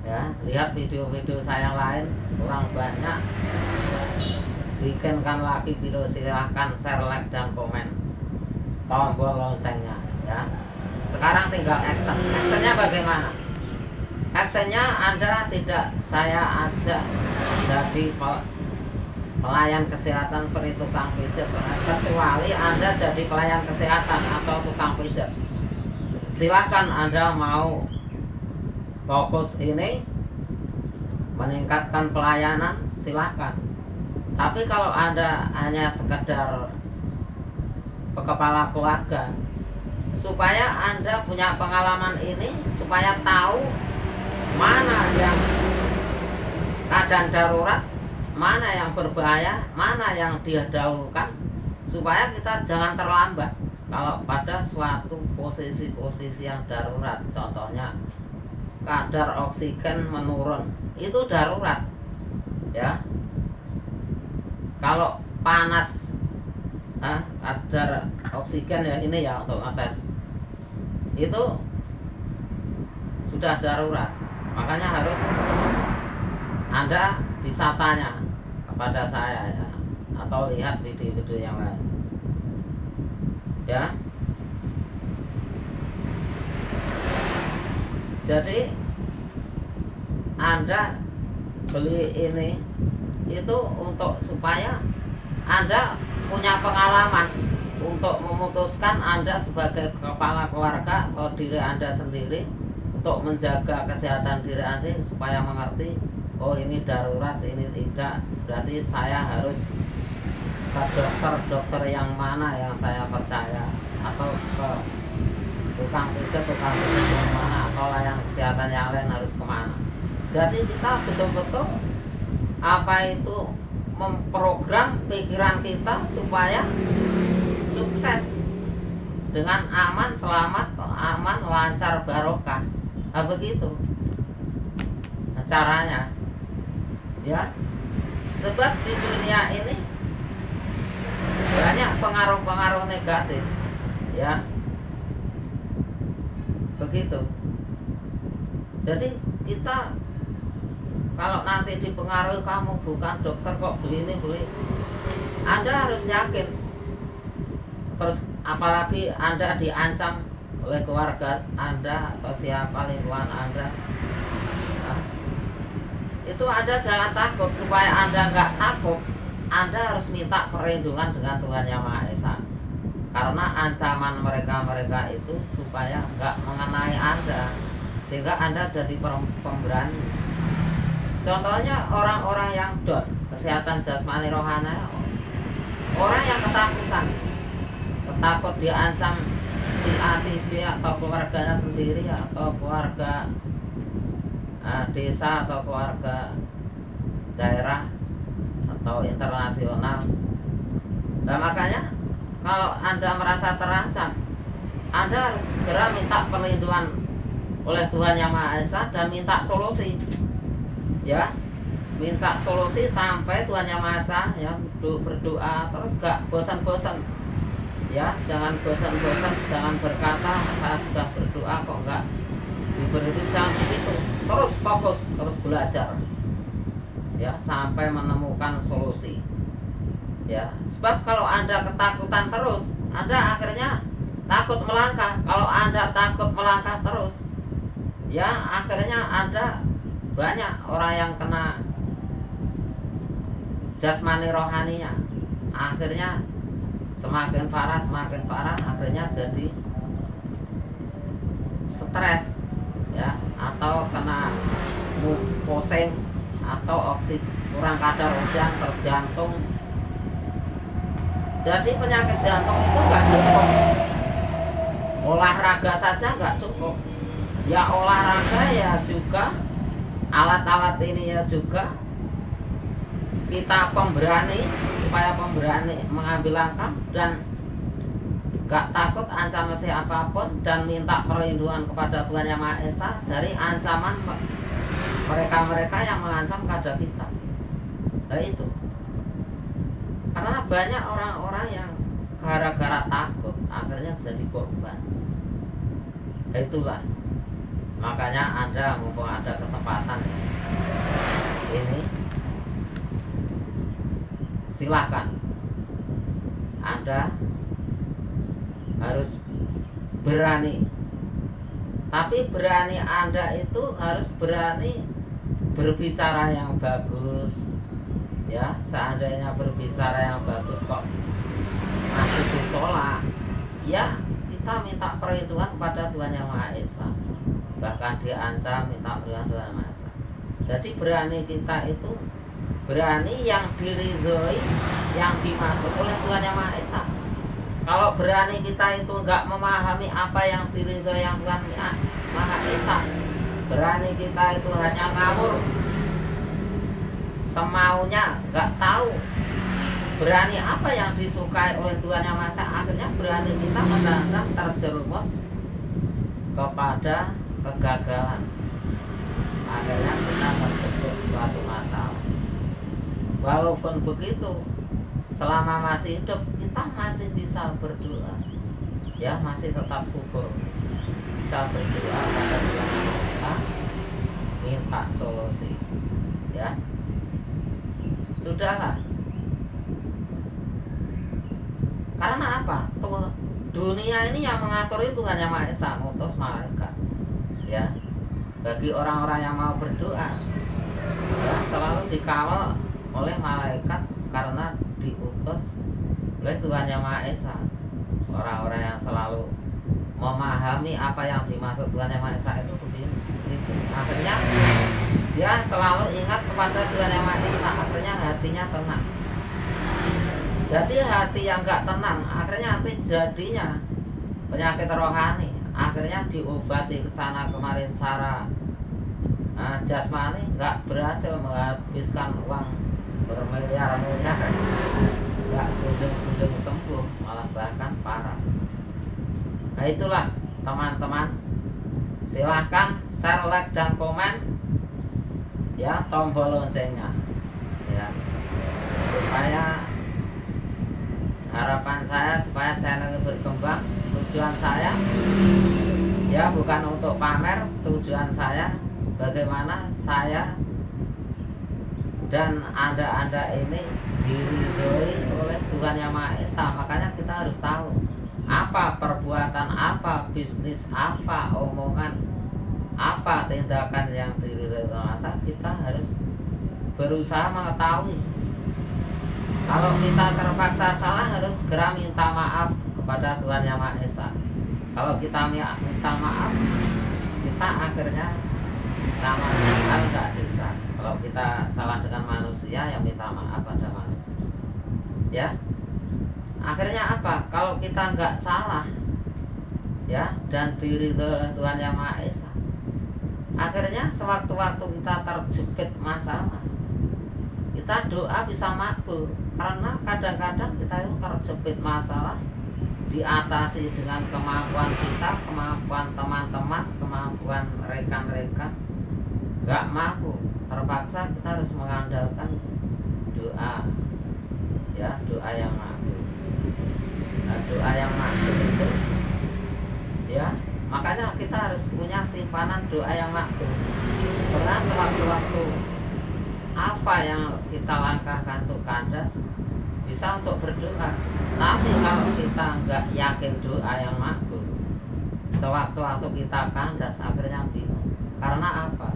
ya lihat video-video saya yang lain, kurang banyak bikinkan lagi video, silahkan share, like, dan komen, tombol loncengnya ya. Sekarang tinggal action. Actionnya bagaimana? Actionnya Anda tidak saya ajak jadi pelayan kesehatan seperti tukang pijat, kecuali Anda jadi pelayan kesehatan atau tukang pijat. Silahkan Anda mau fokus ini meningkatkan pelayanan, silahkan. Tapi kalau Anda hanya sekedar kepala keluarga, supaya Anda punya pengalaman ini, supaya tahu mana yang keadaan darurat, mana yang berbahaya, mana yang dia dahulukan, supaya kita jangan terlambat kalau pada suatu posisi-posisi yang darurat. Contohnya kadar oksigen menurun, itu darurat ya. Kalau panas kadar oksigen ya, ini ya untuk ngetes, itu sudah darurat. Makanya harus Anda bisa tanya kepada saya ya, atau lihat video-video yang lain ya. Jadi Anda beli ini itu untuk supaya Anda punya pengalaman untuk memutuskan Anda sebagai kepala keluarga atau diri Anda sendiri untuk menjaga kesehatan diri Anda, supaya mengerti, oh ini darurat, ini tidak, berarti saya harus ke dokter yang mana yang saya percaya, atau ke tukang pijat yang mana, atau layanan kesehatan yang lain harus kemana. Jadi kita betul-betul memprogram pikiran kita supaya sukses dengan aman, selamat, aman, lancar, barokah. Nah, begitu caranya ya. Sebab di dunia ini banyak pengaruh-pengaruh negatif ya, begitu. Jadi kita kalau nanti dipengaruhi, kamu bukan dokter kok beli ini beli, Anda harus yakin. Terus apalagi Anda diancam oleh keluarga Anda atau siapa lingkungan Anda, itu Anda jangan takut. Supaya Anda nggak takut, Anda harus minta perlindungan dengan Tuhan Yang Maha Esa. Karena ancaman mereka itu supaya nggak mengenai Anda, sehingga Anda jadi pemberani. Contohnya orang-orang yang down kesehatan jasmani rohani, orang yang ketakutan, takut diancam si A si B atau keluarganya sendiri, atau keluarga desa, atau keluarga daerah, atau internasional. Nah, makanya kalau Anda merasa terancam, Anda harus segera minta perlindungan oleh Tuhan Yang Maha Esa dan minta solusi ya. Minta solusi sampai Tuhan Yang Maha Esa ya, berdoa terus, gak bosan-bosan ya. Jangan bosan-bosan, jangan berkata saya sudah berdoa kok enggak diberi, jangan begitu. Terus fokus, terus belajar ya sampai menemukan solusi ya. Sebab kalau Anda ketakutan terus, Anda akhirnya takut melangkah. Kalau Anda takut melangkah terus ya, akhirnya Anda banyak orang yang kena jasmani rohaninya, akhirnya semakin parah, akhirnya jadi stres ya, atau kena pusing, atau kurang kadar oksigen, terjantung. Jadi penyakit jantung itu nggak cukup olahraga saja, nggak cukup. Ya olahraga ya juga, alat-alat ini ya juga, kita pemberani, supaya pemberani mengambil langkah dan gak takut ancaman siapapun dan minta perlindungan kepada Tuhan Yang Maha Esa dari ancaman mereka-mereka yang mengancam kepada kita. Nah itu, karena banyak orang-orang yang gara-gara takut akhirnya jadi korban. Nah itulah, makanya Anda mumpung ada kesempatan ini, silahkan Anda harus berani. Tapi berani Anda itu harus berani berbicara yang bagus. Ya, seandainya berbicara yang bagus kok masih ditolak, ya kita minta perlindungan kepada Tuhan Yang Maha Esa. Bahkan diancam minta perlindungan Tuhan Yang Maha Esa. Jadi berani kita itu berani yang diridhoi, yang dimaksud oleh Tuhan Yang Maha Esa. Kalau berani kita itu enggak memahami apa yang diridhoi yang Tuhan Maha Esa, berani kita itu hanya ngawur semaunya, enggak tahu berani apa yang disukai oleh Tuhan Yang Maha Esa, akhirnya berani kita mendadak terjerumus kepada kegagalan. Akhirnya kita terjebak suatu masalah. Walaupun begitu, selama masih hidup kita masih bisa berdoa, ya masih tetap syukur, bisa berdoa pada Tuhan Yang Maha Esa, minta solusi, ya sudahlah. Karena apa? Tuh, dunia ini yang mengatur itu Tuhan Yang Maha Esa, ngutus malaikat, ya bagi orang-orang yang mau berdoa, ya selalu dikawal oleh malaikat karena diutus oleh Tuhan Yang Maha Esa. Orang-orang yang selalu memahami apa yang dimaksud Tuhan Yang Maha Esa itu begini, gitu. Akhirnya dia selalu ingat kepada Tuhan Yang Maha Esa, akhirnya hatinya tenang. Jadi hati yang gak tenang, akhirnya nanti jadinya penyakit rohani, akhirnya diobati kesana kemari secara jasmani, gak berhasil menghabiskan uang bermiliar-miliar, gak kunjung-kunjung sembuh, malah bahkan parah. Nah itulah teman-teman, silahkan share, like, dan komen, ya tombol loncengnya, ya supaya harapan saya supaya channel ini berkembang. Tujuan saya ya bukan untuk pamer, tujuan saya bagaimana saya dan anda ini diridhoi oleh Tuhan Yang Maha Esa. Makanya kita harus tahu apa perbuatan, apa bisnis, apa omongan, apa tindakan yang diridhoi Tuhan Maha Esa. Kita harus berusaha mengetahui. Kalau kita terpaksa salah, harus segera minta maaf kepada Tuhan Yang Maha Esa. Kalau kita minta maaf, kita akhirnya sama dengan nggak dosa. Kalau kita salah dengan manusia, yang minta maaf pada manusia, ya akhirnya apa? Kalau kita nggak salah, ya dan diridhoi oleh Tuhan Yang Maha Esa, akhirnya sewaktu-waktu kita terjepit masalah, kita doa bisa makbul. Karena kadang-kadang kita itu terjepit masalah, diatasi dengan kemampuan kita, kemampuan teman-teman, kemampuan rekan-rekan, gak mampu, terpaksa kita harus mengandalkan doa, ya doa yang makbul. Nah doa yang makbul itu, ya makanya kita harus punya simpanan doa yang makbul. Karena sewaktu-waktu apa yang kita langkahkan untuk kandas, bisa untuk berdoa. Tapi kalau kita nggak yakin doa yang makbul, sewaktu-waktu kita kandas akhirnya bingung. Karena apa?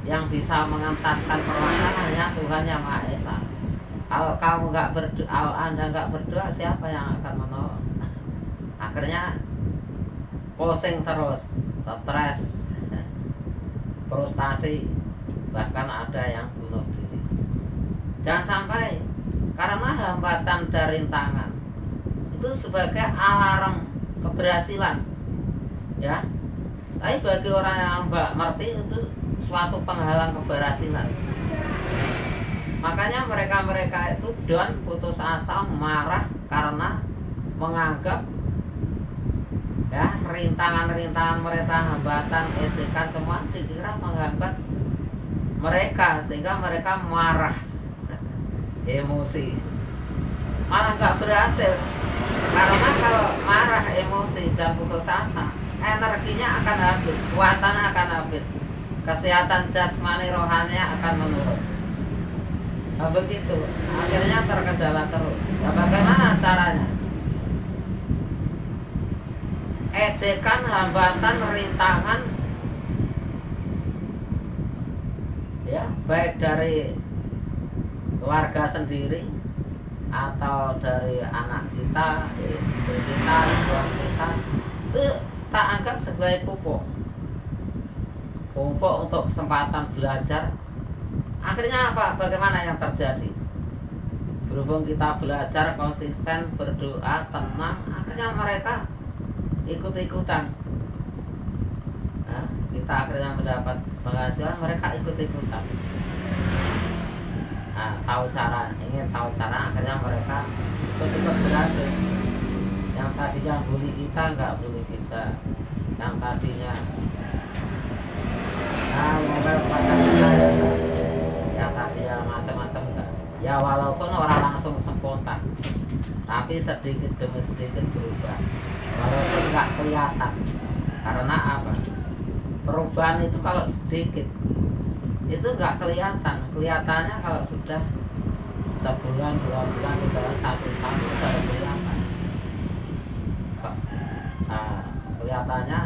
Yang bisa mengentaskan permasalahan hanya Tuhan Yang Maha Esa. Kalau kamu nggak berdoa, kalau anda nggak berdoa, siapa yang akan menolong? Akhirnya pusing terus, stres, frustasi, bahkan ada yang bunuh diri. Jangan sampai, karena hambatan dan rintangan itu sebagai alarm keberhasilan, ya Tapi bagi orang yang mbak mengerti itu suatu penghalang keberhasilan. Makanya mereka itu down, putus asa, marah karena menganggap ya rintangan-rintangan mereka, hambatan, ejekan semua dikira menghambat mereka sehingga mereka marah, emosi, malah nggak berhasil. Karena kalau marah, emosi dan putus asa, energinya akan habis, kuatannya akan habis, kesehatan jasmani rohaninya akan menurun. Nah, begitu, akhirnya terkendala terus. Nah, bagaimana caranya? Ejekan, hambatan, rintangan, ya baik dari keluarga sendiri atau dari anak kita, istri kita, suami kita, itu tak anggap sebagai pupuk untuk kesempatan belajar. Akhirnya apa? Bagaimana yang terjadi? Berhubung kita belajar konsisten, berdoa, tenang, akhirnya mereka ikut-ikutan. Nah, kita akhirnya mendapat penghasilan, mereka ikut-ikutan. Nah, ingin tahu cara, akhirnya mereka ikut-ikut berhasil. Yang tadinya bully kita, nggak bully kita. Yang tadinya ngomel pada kita, yang tadinya macam-macam enggak. Ya walaupun orang langsung spontan, tapi sedikit demi sedikit berubah. Walaupun nggak kelihatan. Karena apa? Perubahan itu kalau sedikit itu nggak kelihatan. Kelihatannya kalau sudah sebulan, 2 bulan, 3 bulan, 1 tahun itu baru kelihatan. Nah, kelihatannya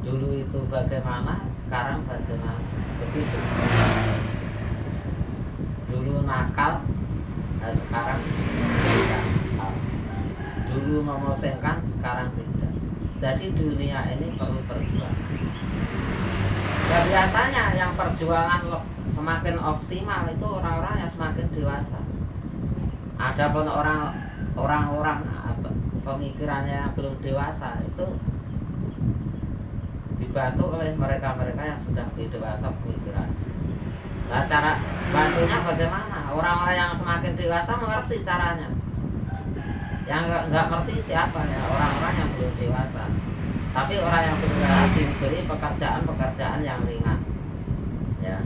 dulu itu bagaimana, sekarang bagaimana, begitu. Dulu nakal, nah sekarang tidak. Dulu memosengkan, sekarang tidak. Jadi dunia ini perlu perjuangan. Ya biasanya yang perjuangan semakin optimal itu orang-orang yang semakin dewasa. Adapun orang-orang pemikirannya yang belum dewasa itu dibantu oleh mereka-mereka yang sudah dewasa pemikiran. Nah, cara bantunya bagaimana? Orang-orang yang semakin dewasa mengerti caranya. Yang nggak ngerti siapa ya? Orang-orang yang belum dewasa. Tapi orang yang belum dewasa diberi pekerjaan yang ringan, ya,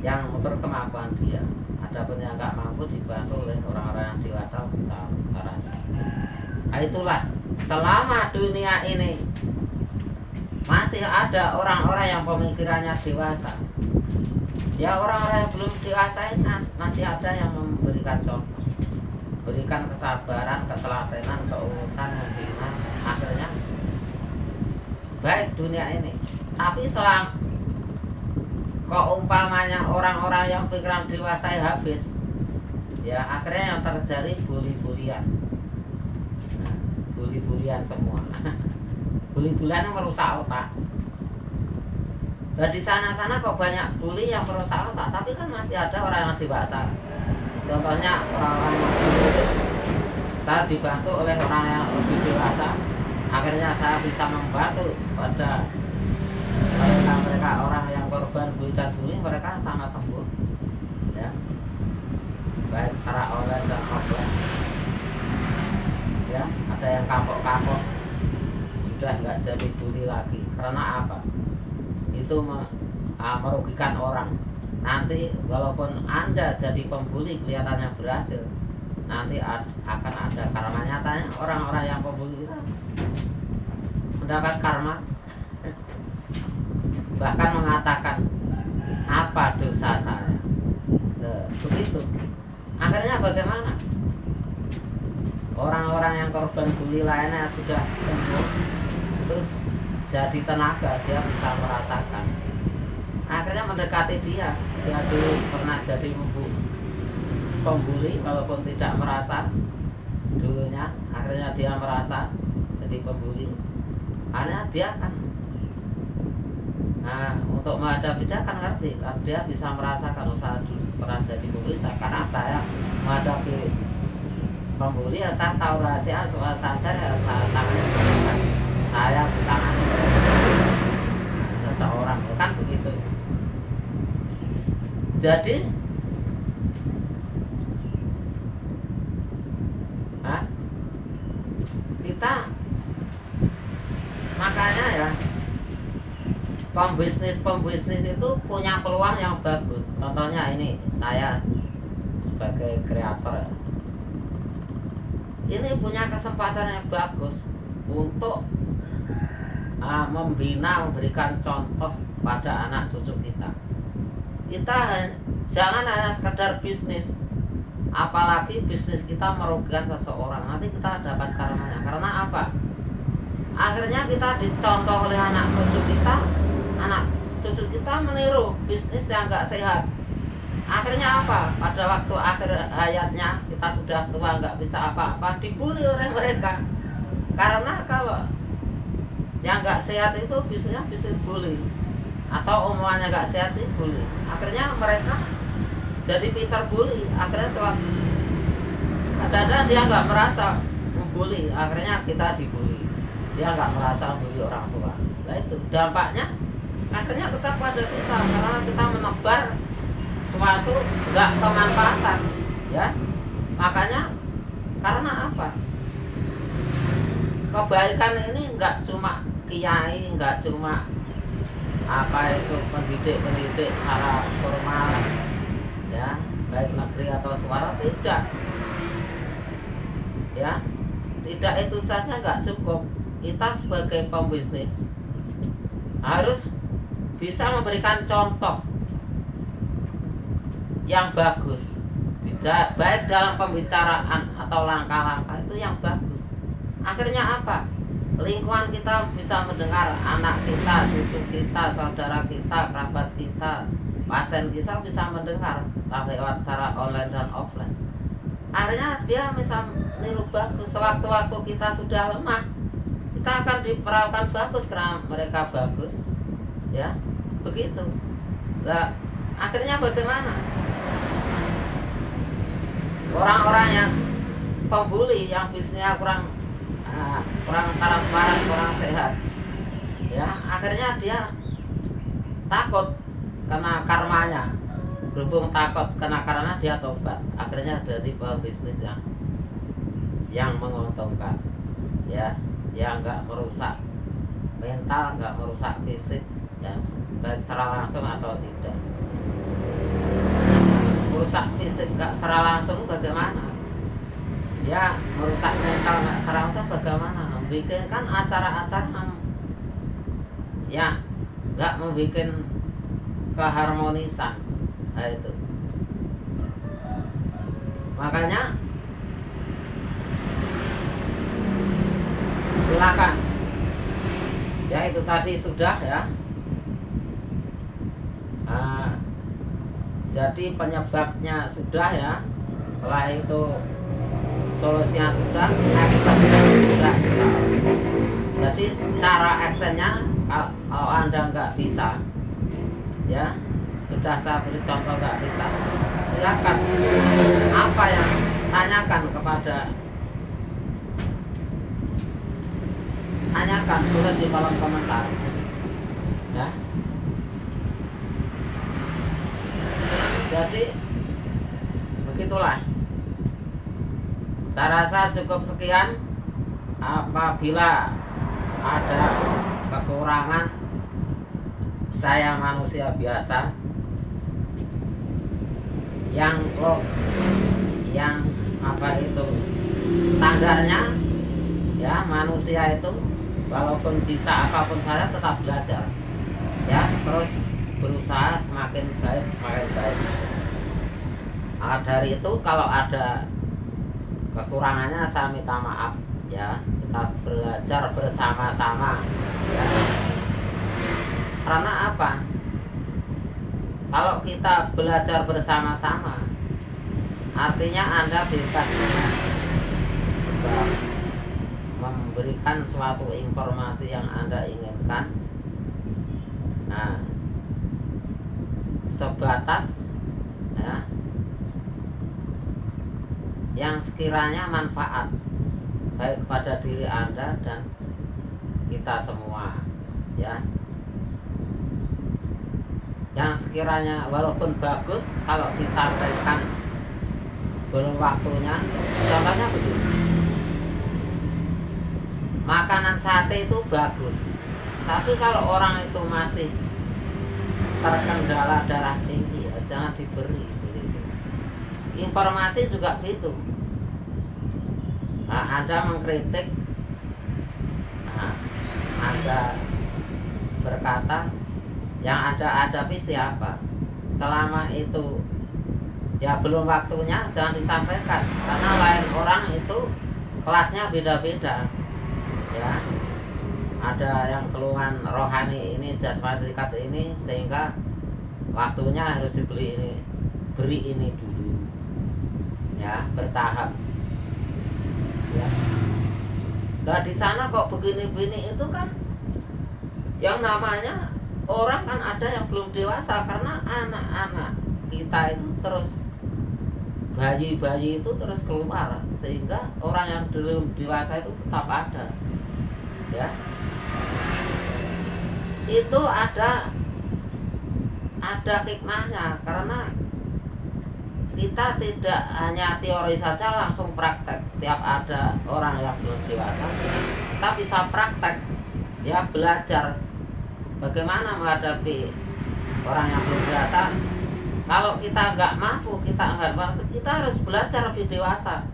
yang menurut kemampuan dia. Adapun yang nggak mampu dibantu oleh orang-orang yang dewasa kita caranya. Nah, itulah selama dunia ini masih ada orang-orang yang pemikirannya dewasa. Ya orang-orang yang belum dewasa ini masih ada yang memberikan contoh, berikan kesabaran, ketelatenan, keuletan, membina, akhirnya baik dunia ini. Tapi selang keumpamanya orang-orang yang pikiran dewasa habis, ya akhirnya yang terjadi bully-bulian. Nah, bully-bulian semua. Bully-bulian yang merusak otak. Dan di sana-sana kok banyak bully yang merusak otak, tapi kan masih ada orang yang dewasa. Contohnya orang-orang yang bully, saya dibantu oleh orang yang lebih dewasa. Akhirnya saya bisa membantu pada mereka orang yang korban bully dan bully, mereka sama sembuh. Ya. Baik secara online dan offline. Ya, ada yang kapok-kapok sudah nggak jadi bully lagi. Karena apa? Itu merugikan orang. Nanti walaupun Anda jadi pembuli kelihatannya berhasil, nanti akan ada karma. Nyatanya orang-orang yang pembuli itu mendapat karma. Bahkan mengatakan, apa dosa saya? Begitu. Akhirnya bagaimana? Orang-orang yang korban bully lainnya sudah sembuh, terus jadi tenaga, dia bisa merasakan. Akhirnya mendekati dia dulu pernah jadi pembuli walaupun tidak merasa dulunya. Akhirnya dia merasa jadi pembuli. Akhirnya dia kan, nah, untuk menghadapi dia kan ngerti, kan dia bisa merasakan usaha dulu pernah jadi pembuli. Sekarang saya menghadapi pembuli, ya saya tahu rahasia, soal sadar, ya saya tangani. saya ditangani seseorang, kan begitu. Jadi kita makanya ya, pembisnis itu punya peluang yang bagus. Contohnya ini, saya sebagai kreator ini punya kesempatan yang bagus untuk memberikan contoh pada anak cucu kita. Kita jangan hanya sekedar bisnis, apalagi bisnis kita merugikan seseorang, nanti kita dapat karmanya. Karena apa? Akhirnya kita dicontoh oleh anak cucu kita meniru bisnis yang gak sehat. Akhirnya apa? Pada waktu akhir hayatnya kita sudah tua gak bisa apa-apa, dibully oleh mereka. Karena kalau yang gak sehat itu bisnisnya bisnis bully, atau omongannya gak sehat itu bully. Akhirnya mereka jadi pintar bully. Akhirnya kadang-kadang dia gak merasa membully, akhirnya kita dibully. Dia gak merasa membully orang tua. Nah itu dampaknya akhirnya tetap pada kita, karena kita menebar suatu gak kemanfaatan, ya. Makanya karena apa? Kebaikan ini nggak cuma kiai, nggak cuma pendidik secara formal, ya, baik negeri atau swasta, tidak, ya, tidak itu saja nggak cukup. Kita sebagai pembisnis harus bisa memberikan contoh yang bagus, tidak baik dalam pembicaraan atau langkah-langkah itu yang bagus. Akhirnya apa? Lingkungan kita bisa mendengar, anak kita, cucu kita, saudara kita, kerabat kita, pasien kita bisa mendengar, entah lewat secara online dan offline. Akhirnya dia bisa meniru bagus. Sewaktu-waktu kita sudah lemah, kita akan diperlakukan bagus karena mereka bagus, ya, begitu. Nah, akhirnya bagaimana? Orang-orang yang pembuli, yang bisnisnya kurang transparan, kurang sehat, ya, akhirnya dia takut kena karmanya. Berhubung takut kena karma, dia tobat. Akhirnya dari pembisnis yang menguntungkan, ya, yang nggak merusak mental, nggak merusak fisik, ya, baik secara langsung atau tidak. Merusak fisik nggak secara langsung bagaimana? Ya, merusak mental nggak secara langsung bagaimana? Membikinkan acara-acara ya nggak membuat keharmonisan. Nah itu, makanya silakan, ya, itu tadi sudah, ya. Jadi penyebabnya sudah, ya. Setelah itu solusinya sudah, action sudah. Jadi cara actionnya, kalau Anda nggak bisa, ya, sudah saya beri contoh nggak bisa, silakan apa yang tanyakan tulis di kolom komentar, ya. Jadi begitulah. Saya rasa cukup sekian. Apabila ada kekurangan, saya manusia biasa yang standarnya, ya, manusia itu walaupun bisa apapun saya tetap belajar, ya, terus berusaha semakin baik. Maka dari itu kalau ada kekurangannya saya minta maaf, ya. Kita belajar bersama-sama, ya. Karena apa? Kalau kita belajar bersama-sama, artinya Anda bebas memberikan suatu informasi yang Anda inginkan. Nah, sebatas, ya, yang sekiranya manfaat baik kepada diri Anda dan kita semua, ya. Yang sekiranya walaupun bagus kalau disampaikan belum waktunya, contohnya begini, makanan sate itu bagus, tapi kalau orang itu masih terkendala darah tinggi, ya jangan diberi begitu. Informasi juga begitu. Nah, Anda mengkritik, nah, Anda berkata, yang Anda hadapi siapa? Selama itu ya belum waktunya, jangan disampaikan, karena lain orang itu kelasnya beda-beda, ya. Ada yang keluhan rohani ini, jasmani tingkat ini, sehingga waktunya harus diberi ini, beri ini dulu, ya, bertahap, ya. Nah di sana kok begini-begini, itu kan yang namanya orang kan ada yang belum dewasa, karena anak-anak kita itu terus, bayi-bayi itu terus keluar, sehingga orang yang belum dewasa itu tetap ada, ya. Itu ada hikmahnya, karena kita tidak hanya teori saja langsung praktek. Setiap ada orang yang belum dewasa, kita bisa praktek, ya, belajar bagaimana menghadapi orang yang belum dewasa. Kalau kita nggak mampu, kita harus belajar lebih dewasa,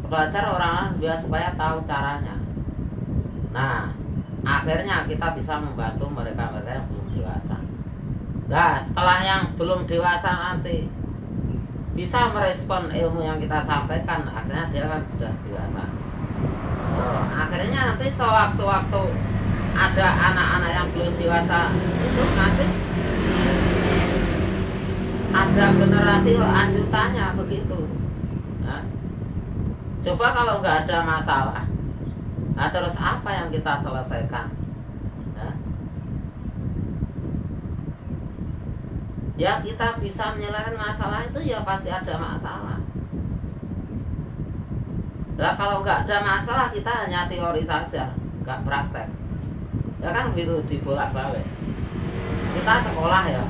belajar orang biasa supaya tahu caranya. Nah, akhirnya kita bisa membantu mereka-mereka yang belum dewasa. Nah, setelah yang belum dewasa nanti bisa merespon ilmu yang kita sampaikan, akhirnya dia kan sudah dewasa. Akhirnya nanti sewaktu-waktu ada anak-anak yang belum dewasa itu, nanti ada generasi lanjutannya begitu. Nah, coba kalau nggak ada masalah, nah, terus apa yang kita selesaikan? Nah, ya kita bisa menyelesaikan masalah itu, ya pasti ada masalah. Nah kalau nggak ada masalah, kita hanya teori saja, nggak praktek, ya kan begitu, dibolak-balik. Kita sekolah, ya,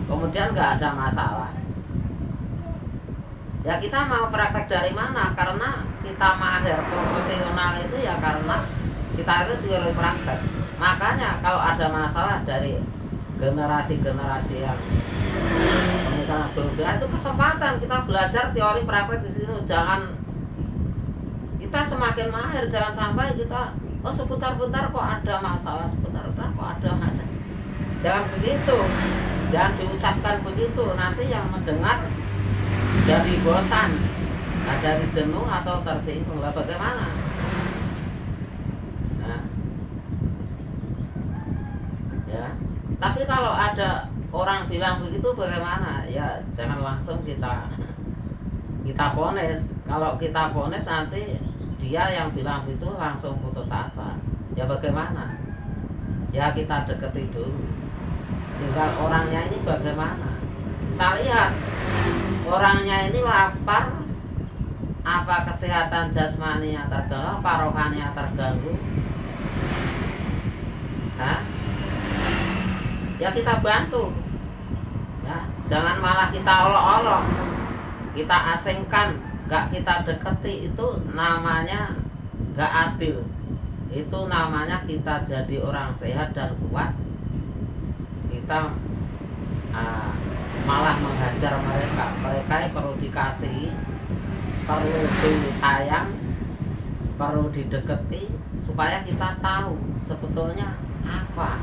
kemudian nggak ada masalah, ya kita mau praktek dari mana? Karena kita mahir profesional itu ya karena kita itu teori praktek. Makanya kalau ada masalah dari generasi-generasi yang pemikiran berbeda, itu kesempatan kita belajar teori praktek di situ. Jangan kita semakin mahir, jangan sampai kita sebentar-bentar kok ada masalah, sebentar-bentar kok ada masalah. Jangan begitu, jangan diucapkan begitu. Nanti yang mendengar jadi bosan, jadi jenuh atau tersinggung. Lah bagaimana? Nah, ya. Tapi kalau ada orang bilang begitu bagaimana? Ya jangan langsung kita vonis. Kalau kita vonis, nanti dia yang bilang begitu langsung putus asa. Ya bagaimana? Ya kita deketi dulu, tinggal orangnya ini bagaimana. Kita lihat orangnya ini lapar, apa kesehatan jasmaninya terganggu, apa rohaninya terganggu. Hah? Ya kita bantu, ya, jangan malah kita olok-olok, kita asingkan, gak kita deketi. Itu namanya gak adil. Itu namanya kita jadi orang sehat dan kuat, kita malah menghajar mereka. Mereka perlu dikasihi, perlu disayang, perlu dideketi, supaya kita tahu sebetulnya apa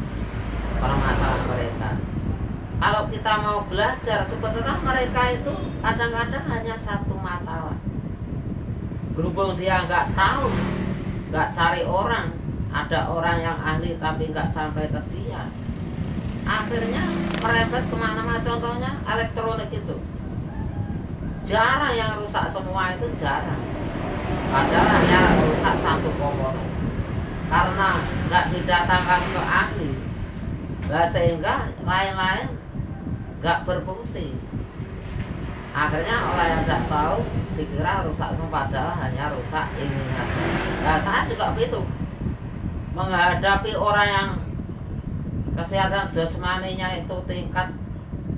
permasalahan mereka. Kalau kita mau belajar, sebetulnya mereka itu kadang-kadang hanya satu masalah. Berhubung dia nggak tahu, nggak cari orang, ada orang yang ahli tapi nggak sampai ke dia, akhirnya merembet kemana-mana. Contohnya elektronik itu jarang yang rusak semua, itu jarang. Padahal hanya rusak satu komponen karena nggak didatangkan ke ahli. Nah, sehingga lain-lain nggak berfungsi. Akhirnya orang yang nggak tahu dikira rusak semua, padahal hanya rusak ini saja. Nah, saya juga begitu. menghadapi orang yang kesehatan jasmaninya itu tingkat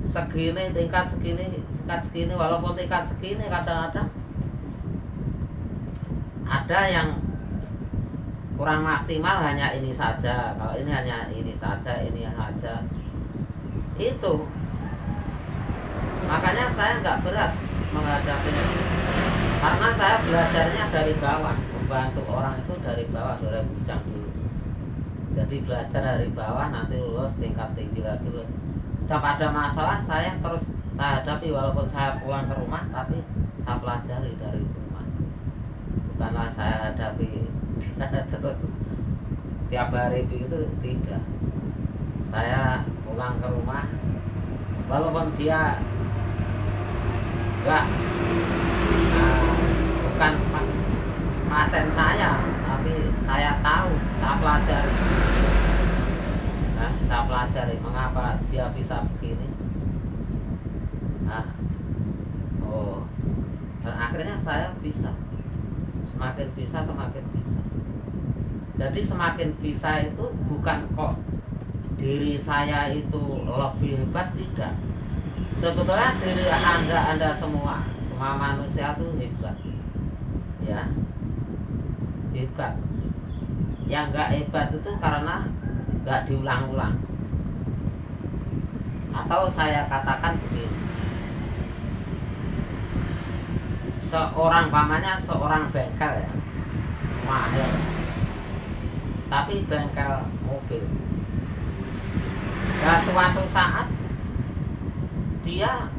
segini, walaupun tingkat segini kadang-kadang ada yang kurang maksimal hanya ini saja, kalau ini hanya ini saja itu. Makanya saya nggak berat menghadapi itu, karena saya belajarnya dari bawah, membantu orang itu dari bawah, dari bujang dulu. Jadi belajar dari bawah, nanti lulus tingkat tinggi lagi, lulus. Setiap ada masalah saya hadapi, walaupun saya pulang ke rumah tapi saya pelajari dari rumah, bukanlah saya hadapi terus tiap hari begitu, tidak. Saya pulang ke rumah, walaupun dia bukan pasien saya, tapi saya tahu, saya pelajari. Saya pelajari mengapa dia bisa begini. Dan akhirnya saya bisa, semakin bisa. Jadi semakin bisa itu bukan kok diri saya itu lebih hebat, tidak. Sebetulnya diri anda semua manusia itu hebat, ya, hebat. Yang nggak hebat itu karena nggak diulang-ulang. Atau saya katakan begini, seorang bengkel ya, mahir, tapi bengkel mobil. Nah, suatu saat dia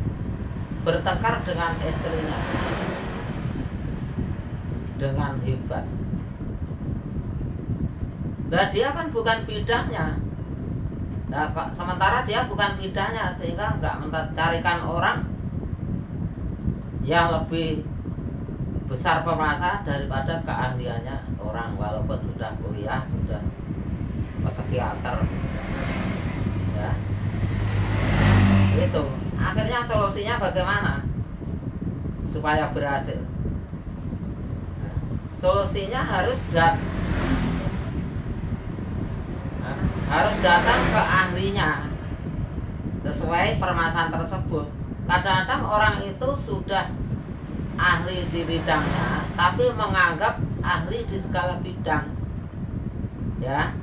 bertengkar dengan istrinya dengan hebat. Nah, dia kan bukan bidangnya. Nah, sementara dia bukan bidangnya, sehingga nggak carikan orang yang lebih besar permasalahan daripada keahliannya orang, walaupun sudah kuliah, sudah psikiater, ya. Itu akhirnya solusinya bagaimana supaya berhasil? Nah, solusinya harus datang ke ahlinya sesuai permasalahan tersebut. Kadang-kadang orang itu sudah ahli di bidangnya, tapi menganggap ahli di segala bidang, ya.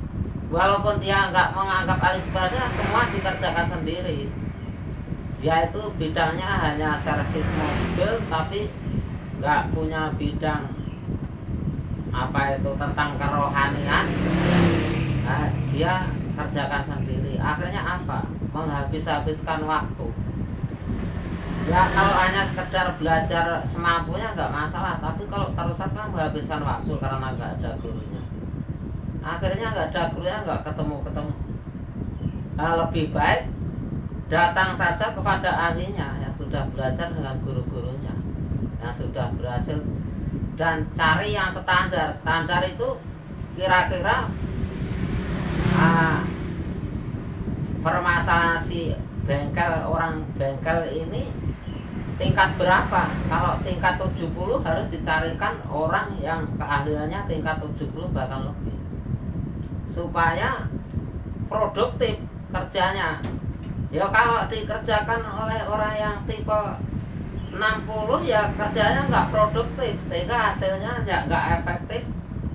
Walaupun dia nggak menganggap ahli sebenarnya, semua dikerjakan sendiri. Dia itu bidangnya hanya servis mobil, tapi nggak punya bidang tentang kerohanian. Nah, dia kerjakan sendiri. Akhirnya apa? Menghabiskan waktu. Ya, kalau hanya sekedar belajar semampunya nggak masalah, tapi kalau terusan kan menghabiskan waktu karena nggak ada gurunya. Akhirnya nggak ada gurunya, nggak ketemu. Nah, lebih baik datang saja kepada ahlinya yang sudah belajar dengan guru-gurunya, yang sudah berhasil, dan cari yang standar. Standar itu kira-kira permasalahan si orang bengkel ini tingkat berapa. Kalau tingkat 70 harus dicarikan orang yang keahliannya tingkat 70 bahkan lebih, supaya produktif kerjanya. Ya, kalau dikerjakan oleh orang yang tipe 60 ya kerjanya nggak produktif, sehingga hasilnya nggak efektif,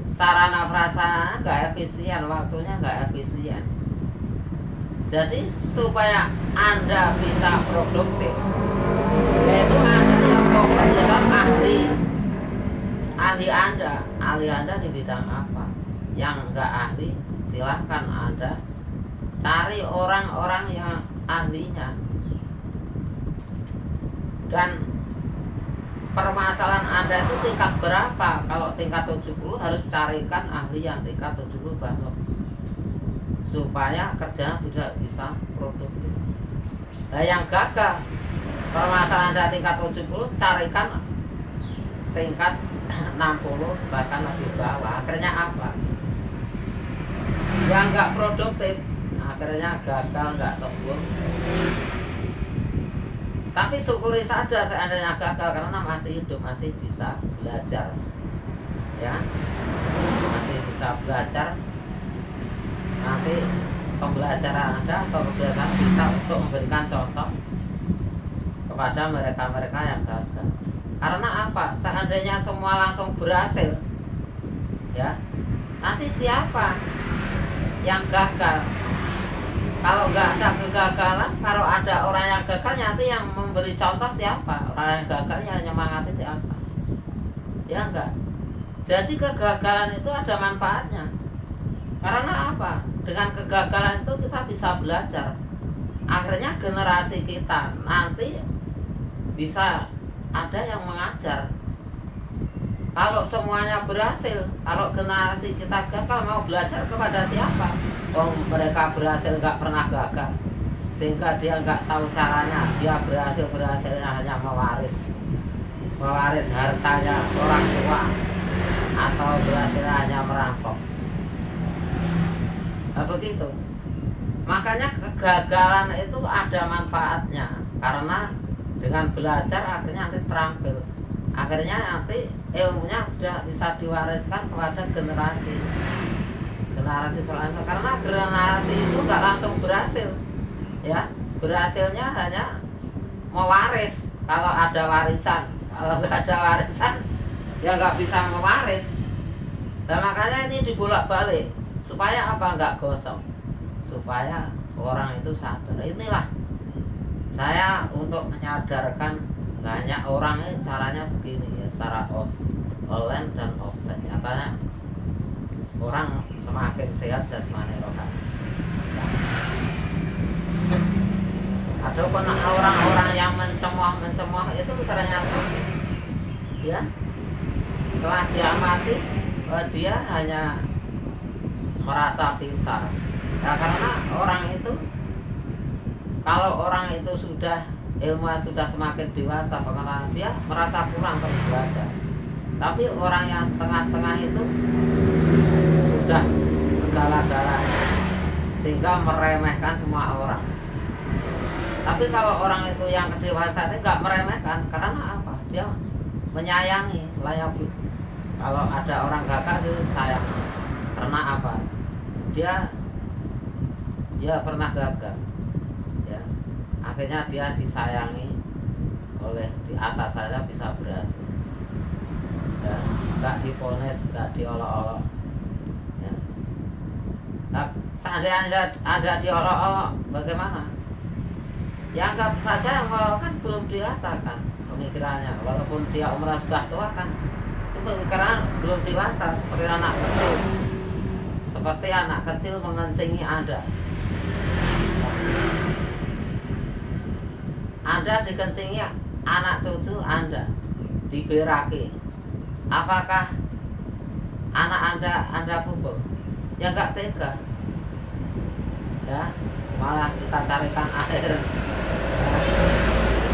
sarana prasarana nggak efisien, waktunya nggak efisien. Jadi supaya Anda bisa produktif, yaitu Anda yang fokus dalam ahli Anda di bidang apa. Yang nggak ahli, silahkan Anda cari orang-orang yang ahlinya. Dan permasalahan Anda itu tingkat berapa? Kalau tingkat 70 harus carikan ahli yang tingkat 70 bahkan, supaya kerja tidak bisa produktif. Nah, yang gagal, permasalahan Anda tingkat 70, carikan tingkat 60 bahkan lebih bawah. Akhirnya apa? Yang nggak produktif, akhirnya gagal, nggak sempurna. Tapi syukuri saja seandainya gagal, karena masih hidup, masih bisa belajar, ya, masih bisa belajar. nanti pembelajaran Anda atau kebiasaan bisa untuk memberikan contoh kepada mereka-mereka yang gagal. Karena apa? Seandainya semua langsung berhasil, ya, nanti siapa yang gagal? Kalau nggak ada kegagalan, kalau ada orang yang gagal, nanti yang memberi contoh siapa? Orang yang gagal yang nyemangati siapa? Ya enggak. Jadi kegagalan itu ada manfaatnya. Karena apa? Dengan kegagalan itu kita bisa belajar. Akhirnya generasi kita nanti bisa ada yang mengajar. Kalau semuanya berhasil, kalau generasi kita gagal, mau belajar kepada siapa? Oh, mereka berhasil nggak pernah gagal, sehingga dia nggak tahu caranya. Dia berhasilnya hanya mewaris hartanya orang tua, atau berhasilnya hanya merampok. Nah, begitu. Makanya kegagalan itu ada manfaatnya, karena dengan belajar akhirnya nanti terampil. Akhirnya nanti ilmunya udah bisa diwariskan kepada generasi selanjutnya. Karena generasi itu nggak langsung berhasil, ya, berhasilnya hanya mewaris. Kalau ada warisan, kalau nggak ada warisan, ya nggak bisa mewaris. Dan makanya ini dibolak-balik supaya apa? Nggak gosong, supaya orang itu sadar. Inilah saya untuk menyadarkan banyak orang ini caranya begini ya, secara online dan offline. Nyatanya orang semakin sehat jasmani rohani. Ya. Ada pun orang-orang yang mencemooh itu ternyata, ya, setelah dia mati, dia hanya merasa pintar. Ya, karena orang itu, kalau orang itu sudah ilmu sudah semakin dewasa, pengalaman, dia merasa kurang terus belajar. Tapi orang yang setengah-setengah itu sudah segala-galanya, sehingga meremehkan semua orang. Tapi kalau orang itu yang kedewasaan nggak meremehkan, karena apa? Dia menyayangi, layabu. Kalau ada orang gagal itu sayang. Karena apa? Dia pernah gagal, ya. Akhirnya dia disayangi oleh di atas saya, bisa berhasil. Ya, nggak diponis, nggak diolok-olok. Ya. Nah, seandainya ada diolok-olok, bagaimana? Ya anggap saja yang kan belum dewasa kan pemikirannya, walaupun dia umurnya sudah tua kan, itu pemikiran belum dewasa, seperti anak kecil mengencingi Anda dikencingi anak cucu Anda, diberaki. Apakah anak Anda pukul? Ya nggak tega. Ya, malah kita carikan air,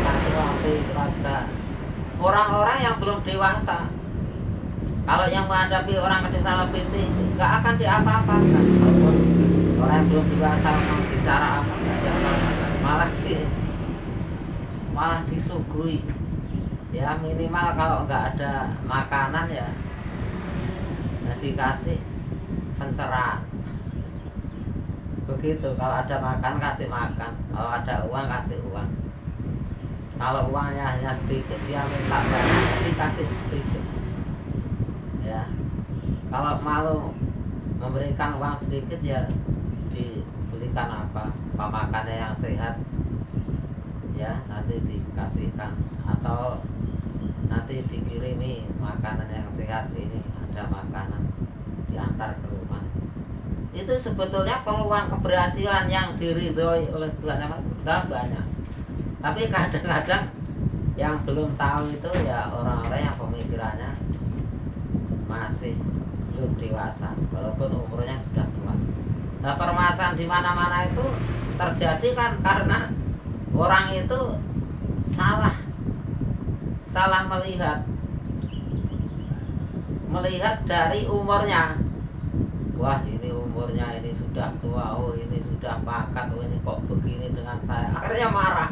kasih roti, pasta. Orang-orang yang belum dewasa, kalau yang menghadapi orang kedewasaan lebih tinggi, nggak akan diapa-apakan. Walaupun orang yang belum dewasa mau bicara apa, nggak diapa-apakan. Malah disuguhi. Ya minimal kalau nggak ada makanan ya dikasih pencerahan. Begitu, kalau ada makan kasih makan, kalau ada uang kasih uang. Kalau uangnya hanya sedikit, dia minta banyak, dikasih sedikit. Ya, kalau malu memberikan uang sedikit ya dibelikan apa makannya yang sehat. Ya, nanti dikasihkan, atau nanti dikirimi makanan yang sehat, ini ada makanan diantar ke rumah. Itu sebetulnya peluang keberhasilan yang diridhoi oleh Tuhan sudah banyak. Tapi kadang-kadang yang belum tahu itu ya orang-orang yang pemikirannya masih belum dewasa, walaupun umurnya sudah tua. Nah, permasalahan di mana-mana itu terjadi kan karena orang itu salah melihat dari umurnya. Wah, ini umurnya ini sudah tua, oh ini sudah pakat, oh ini kok begini dengan saya. Akhirnya marah.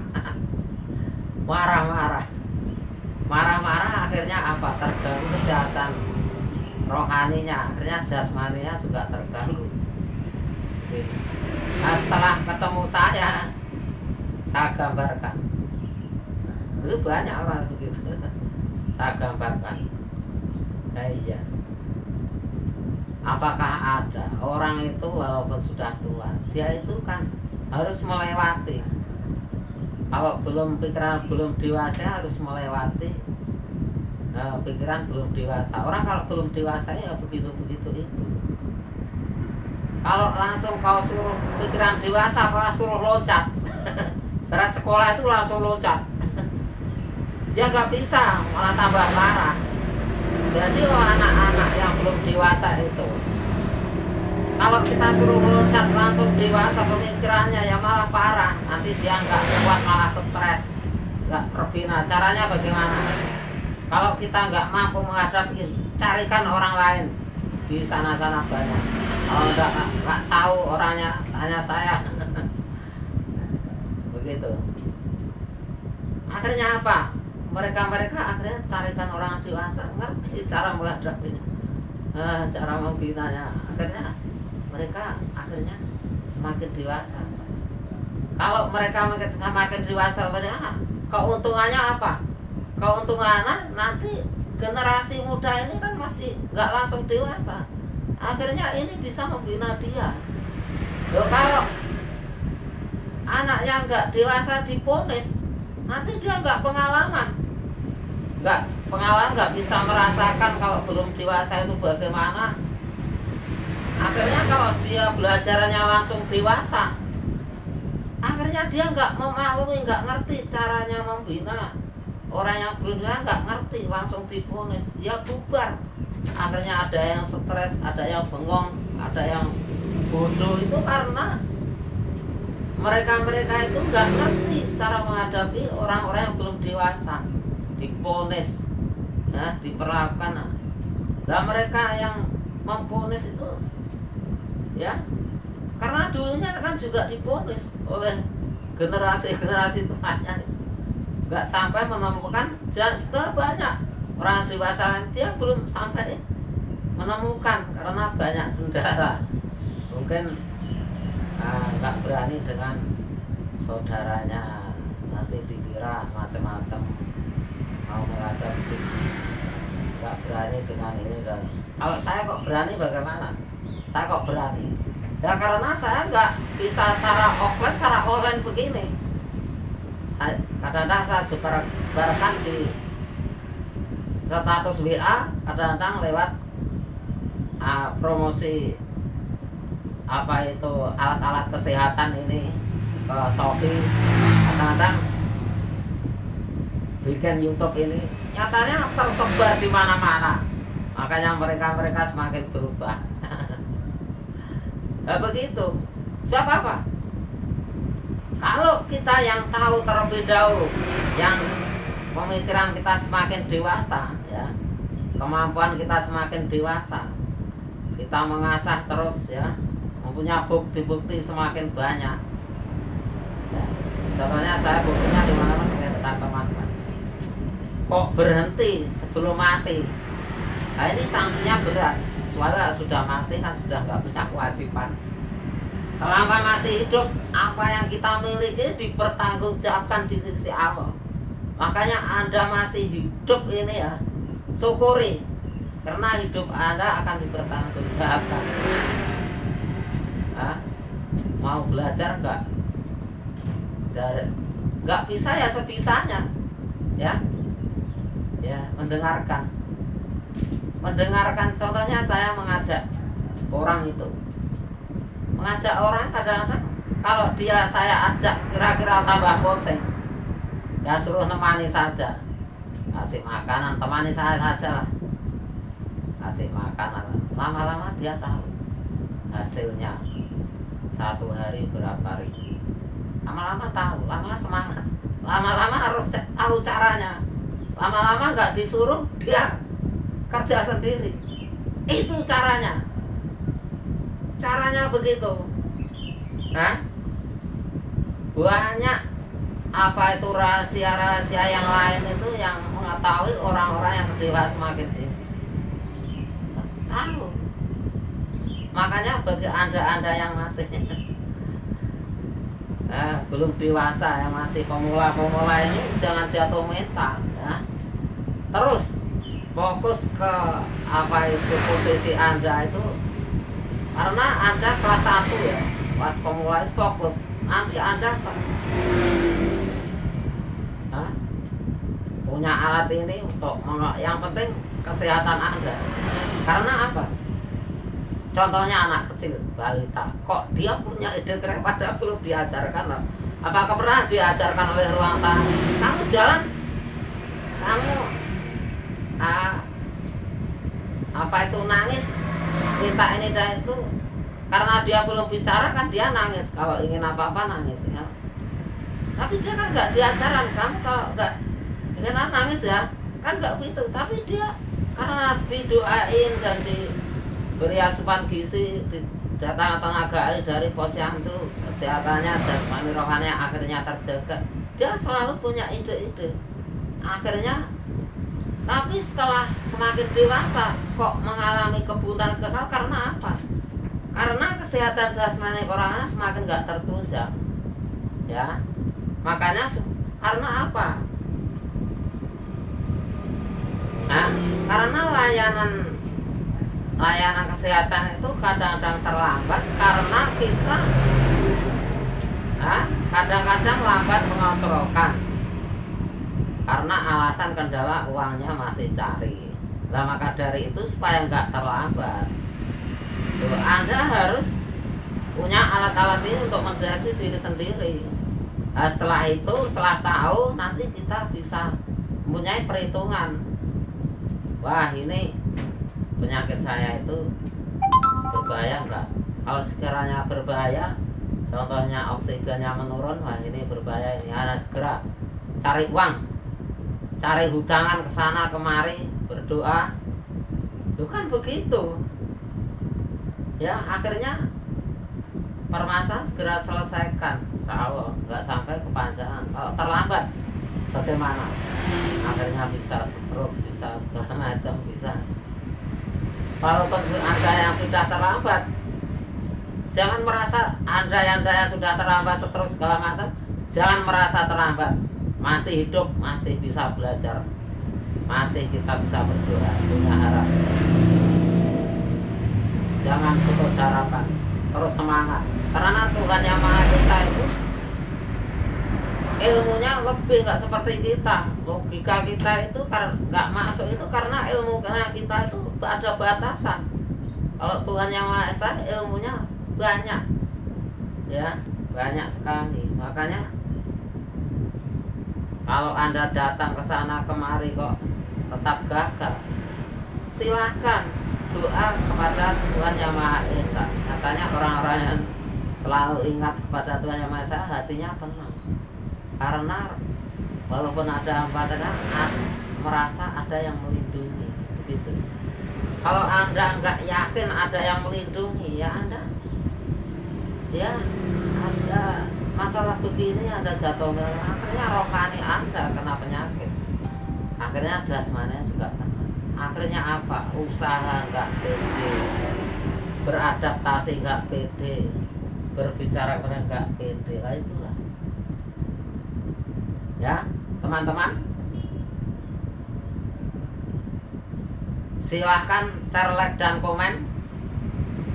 Marah akhirnya apa? Terganggu kesehatan rohaninya, akhirnya jasmaninya juga terganggu. Oke. Nah, setelah ketemu saya gambarkan. Itu banyak orang begitu. Saya gambarkan. Nah, iya. Apakah ada orang itu walaupun sudah tua, dia itu kan harus melewati. Kalau belum pikiran belum dewasa harus melewati. Pikiran belum dewasa. Orang kalau belum dewasa ya begitu-begitu itu. Kalau langsung kau suruh pikiran dewasa, apakah suruh loncat? Berat sekolah itu langsung loncat. Ya nggak bisa, malah tambah parah. Jadi anak-anak yang belum dewasa itu, kalau kita suruh loncat langsung dewasa pemikirannya ya malah parah. Nanti dia nggak kuat, malah stres, nggak terbina. Caranya bagaimana? Kalau kita nggak mampu menghadapi, carikan orang lain di sana-sana banyak. Kalau nggak tahu orangnya, tanya saya. Begitu. Akhirnya apa? Mereka akhirnya carikan orang dewasa, ngerti cara menghadapinya, cara membinanya. Akhirnya mereka semakin dewasa. Kalau mereka semakin dewasa, keuntungannya apa? Keuntungannya nanti generasi muda ini kan pasti nggak langsung dewasa. Akhirnya ini bisa membina dia. Loh, kalau anak yang nggak dewasa diponis, nanti dia nggak pengalaman, nggak bisa merasakan kalau belum dewasa itu bagaimana. Akhirnya kalau dia belajarnya langsung dewasa, akhirnya dia nggak memaklumi, nggak ngerti caranya membina. Orang yang belum dewasa nggak ngerti, langsung diponis, ya bubar. Akhirnya ada yang stres, ada yang bengong, ada yang bodoh. Itu karena mereka itu nggak ngerti cara menghadapi orang-orang yang belum dewasa, diponis, diperlakukan. Dan mereka yang memponis itu, ya, karena dulunya kan juga diponis oleh generasi tuanya, nggak sampai menemukan. Setelah banyak orang dewasa dia belum sampai menemukan karena banyak kendala. Mungkin nggak berani dengan saudaranya, nanti dikira macam-macam mau menghadapi, nggak berani dengan ini. Dan kalau saya kok berani, bagaimana? Saya kok berani? Ya karena saya nggak bisa secara offline begini. Kadang-kadang saya sebarkan di status WA, kadang-kadang lewat promosi apa itu alat-alat kesehatan ini ke Shopee, kadang-kadang bikin YouTube ini, nyatanya tersebar di mana-mana. Makanya mereka semakin berubah. Nah, begitu. Sebab apa? Kalau kita yang tahu terlebih dahulu, yang pemikiran kita semakin dewasa, ya, kemampuan kita semakin dewasa, kita mengasah terus, ya, mempunyai bukti-bukti semakin banyak. Ya, contohnya saya buktinya di mana saya dekat teman-teman. Kok berhenti sebelum mati? Nah, ini sanksinya berat. Soalnya sudah mati kan sudah nggak bisa kewajiban. Selama masih hidup, apa yang kita miliki dipertanggungjawabkan di sisi Allah. Makanya Anda masih hidup ini, ya, syukuri, karena hidup Anda akan dipertanggungjawabkan. Mau belajar nggak bisa ya sebisanya, ya mendengarkan. Contohnya saya mengajak orang itu, kadang-kadang kalau saya ajak kira-kira tambah bosen, ya suruh nemani saja, kasih makanan, temani saya saja lah, kasih makanan. Lama-lama dia tahu hasilnya, 1 hari berapa ribu. Lama-lama tahu, lama-lama semangat, lama-lama harus tahu caranya, lama-lama nggak disuruh, dia kerja sendiri. Itu caranya begitu. Banyak apa itu rahasia yang lain itu yang mengetahui orang-orang yang dewasa semakin tinggi. Tahu Makanya bagi anda yang masih belum dewasa, yang masih pemula ini, jangan jatuh mental ya. Terus fokus ke apa itu posisi anda itu, karena anda kelas 1 ya, kelas pemula itu fokus. Nanti anda punya alat ini untuk yang penting kesehatan anda. Karena apa? Contohnya anak kecil, balita, kok dia punya ide keren padahal belum diajarkan loh. Apakah pernah diajarkan oleh ruang tamu? Kamu jalan, kamu apa itu nangis, minta ini dan itu, karena dia belum bicara kan dia nangis. Kalau ingin apa-apa nangis ya. Tapi dia kan nggak diajarkan. Kamu kalau nggak ingin nangis ya, kan nggak begitu. Tapi dia karena didoain dan beri asupan gizi, datang tenaga ahli dari posyandu, kesehatannya jasmani rohani akhirnya terjaga. Dia selalu punya ide-ide. Akhirnya, tapi setelah semakin dewasa kok mengalami kebuntuan kekal karena apa? Karena kesehatan jasmani rohani semakin nggak tertunjang. Ya, makanya karena apa? Karena layanan kesehatan itu kadang-kadang terlambat karena kita kadang-kadang lambat mengontrolkan karena alasan kendala uangnya masih cari. Lah maka dari itu supaya nggak terlambat, Anda harus punya alat-alat ini untuk mendeteksi diri sendiri. Nah, setelah itu, setelah tahu, nanti kita bisa mempunyai perhitungan. Wah, ini penyakit saya itu berbahaya enggak? Kalau sekiranya berbahaya, contohnya oksigennya menurun, wah ini berbahaya, ini harus segera cari uang, cari hutangan ke sana kemari, berdoa. Itu kan begitu. Ya, akhirnya permasalahan segera selesaikan. Insya nggak sampai kepanjangan. Kalau terlambat, bagaimana? Akhirnya bisa stroke, bisa segala macam, bisa. Walaupun Anda yang sudah terlambat, jangan merasa Anda yang sudah terlambat terus segala macam, jangan merasa terlambat. Masih hidup, masih bisa belajar, masih kita bisa berdoa, punya harapan. Jangan putus harapan, terus semangat. Karena Tuhan Yang Maha Esa itu ilmunya lebih nggak seperti kita. Logika kita itu nggak masuk itu karena ilmu kita itu ada batasan. Kalau Tuhan Yang Maha Esa ilmunya banyak, ya banyak sekali. Makanya kalau Anda datang ke sana kemari kok tetap gagal, silahkan doa kepada Tuhan Yang Maha Esa. Katanya orang-orang yang selalu ingat kepada Tuhan Yang Maha Esa hatinya tenang. Karena walaupun ada hambatan, merasa ada yang melindungi, begitu. Kalau Anda nggak yakin ada yang melindungi, ya Anda, ya ada masalah begini, Anda jatuh mental, akhirnya rohani Anda kena penyakit, akhirnya jasmaninya juga kena. Akhirnya apa? Usaha nggak pede, beradaptasi nggak pede, berbicara keren nggak pede, lah itulah. Ya, teman-teman, silahkan share, like, dan komen.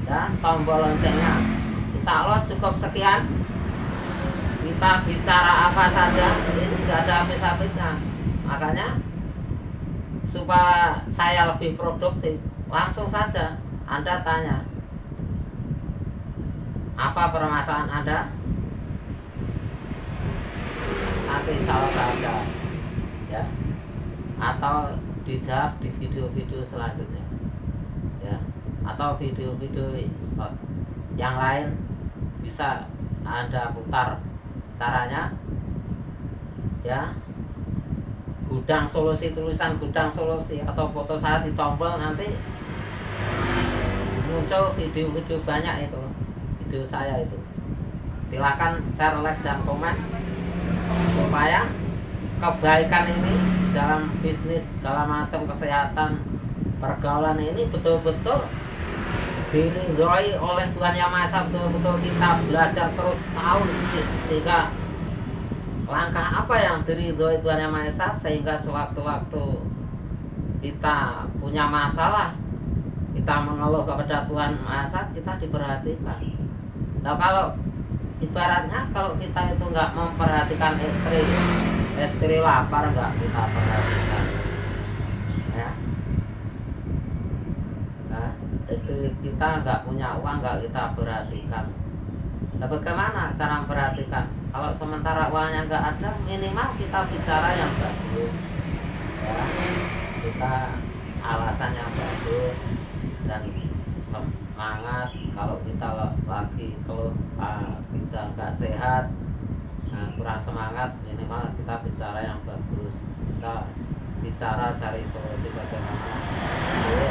Ya, tombol loncengnya. Insya Allah cukup sekian. Kita bicara apa saja, ini tidak ada habis-habisnya. Makanya supaya saya lebih produktif, langsung saja Anda tanya, apa permasalahan Anda? Nanti insya Allah saja, ya, atau dijawab di video-video selanjutnya, ya, atau video-video yang lain bisa Anda putar. Caranya, ya, gudang solusi, tulisan gudang solusi atau foto saya di tombol, nanti muncul video-video banyak itu, video saya itu. Silakan share, like, dan komen supaya kebaikan ini dalam bisnis segala macam, kesehatan, pergaulan ini betul-betul diridhoi oleh Tuhan Yang Maha Esa, betul-betul kita belajar terus tahu sehingga langkah apa yang diridhoi Tuhan Yang Maha Esa, sehingga sewaktu-waktu kita punya masalah, kita mengeluh kepada Tuhan Maha Esa, kita diperhatikan. Nah, kalau ibaratnya kalau kita itu nggak memperhatikan istri lapar nggak kita perhatikan, ya. Nah, istri kita nggak punya uang nggak kita perhatikan. Nah, bagaimana cara memperhatikan? Kalau sementara uangnya nggak ada, minimal kita bicara yang bagus, ya. Kita alasan yang bagus dan semangat. Kalau kita lagi keluh kita nggak sehat, kurang semangat, minimal kita bicara yang bagus. Kita bicara cari solusi bagaimana. Jadi,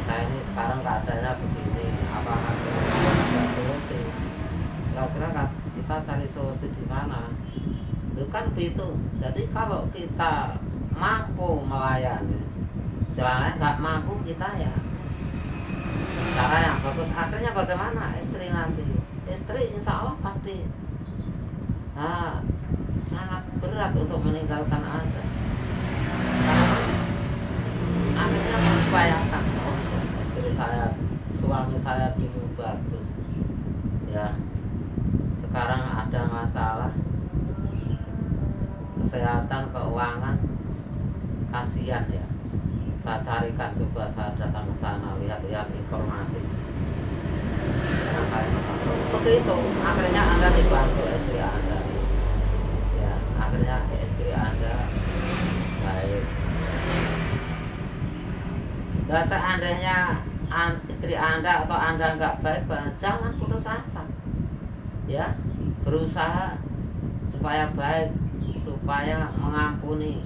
saya ini sekarang keadaannya begini, apa ada solusi? Kira-kira kita cari solusi di mana? Itu kan begitu. Jadi kalau kita mampu melayani, silahkan. Nggak mampu kita ya cara yang bagus. Akhirnya bagaimana istri nanti? Istri insya Allah pasti sangat berat untuk meninggalkan Anda. Karena akhirnya membayangkan, oh, istri saya, suami saya dulu bagus, ya, sekarang ada masalah kesehatan, keuangan, kasihan ya. Saya carikan, coba saya datang ke sana, lihat-lihat informasi. Begitu, akhirnya Anda dibantu istri Anda, ya. Akhirnya istri Anda baik. Nah, seandainya istri Anda atau Anda nggak baik, jangan putus asa, ya. Berusaha supaya baik, supaya mengampuni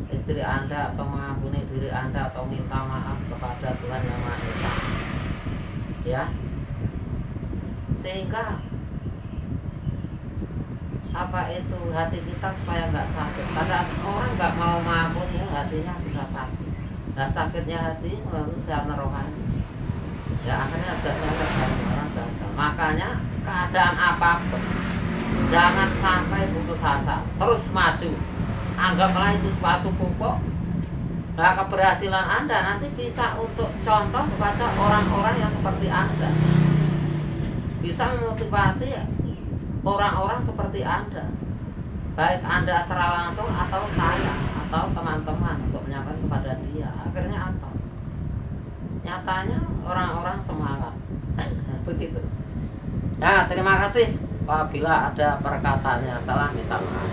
istri Anda atau mengampuni diri Anda atau minta maaf kepada Tuhan Yang Maha Esa, ya, sehingga apa itu hati kita supaya nggak sakit. Kadang orang nggak mau mengampuni, hatinya bisa sakit. Nah, sakitnya hati melalui sehat rohani, ya, akhirnya jasmani orang gagal. Makanya keadaan apapun jangan sampai putus asa, terus maju. Anggaplah itu suatu pupuk. Nah, keberhasilan Anda nanti bisa untuk contoh kepada orang-orang yang seperti Anda, bisa memotivasi orang-orang seperti Anda, baik Anda secara langsung atau saya atau teman-teman, untuk menyampaikan kepada dia. Akhirnya apa? Nyatanya orang-orang semangat. Begitu. Ya, terima kasih. Apabila ada perkataannya salah, minta maaf.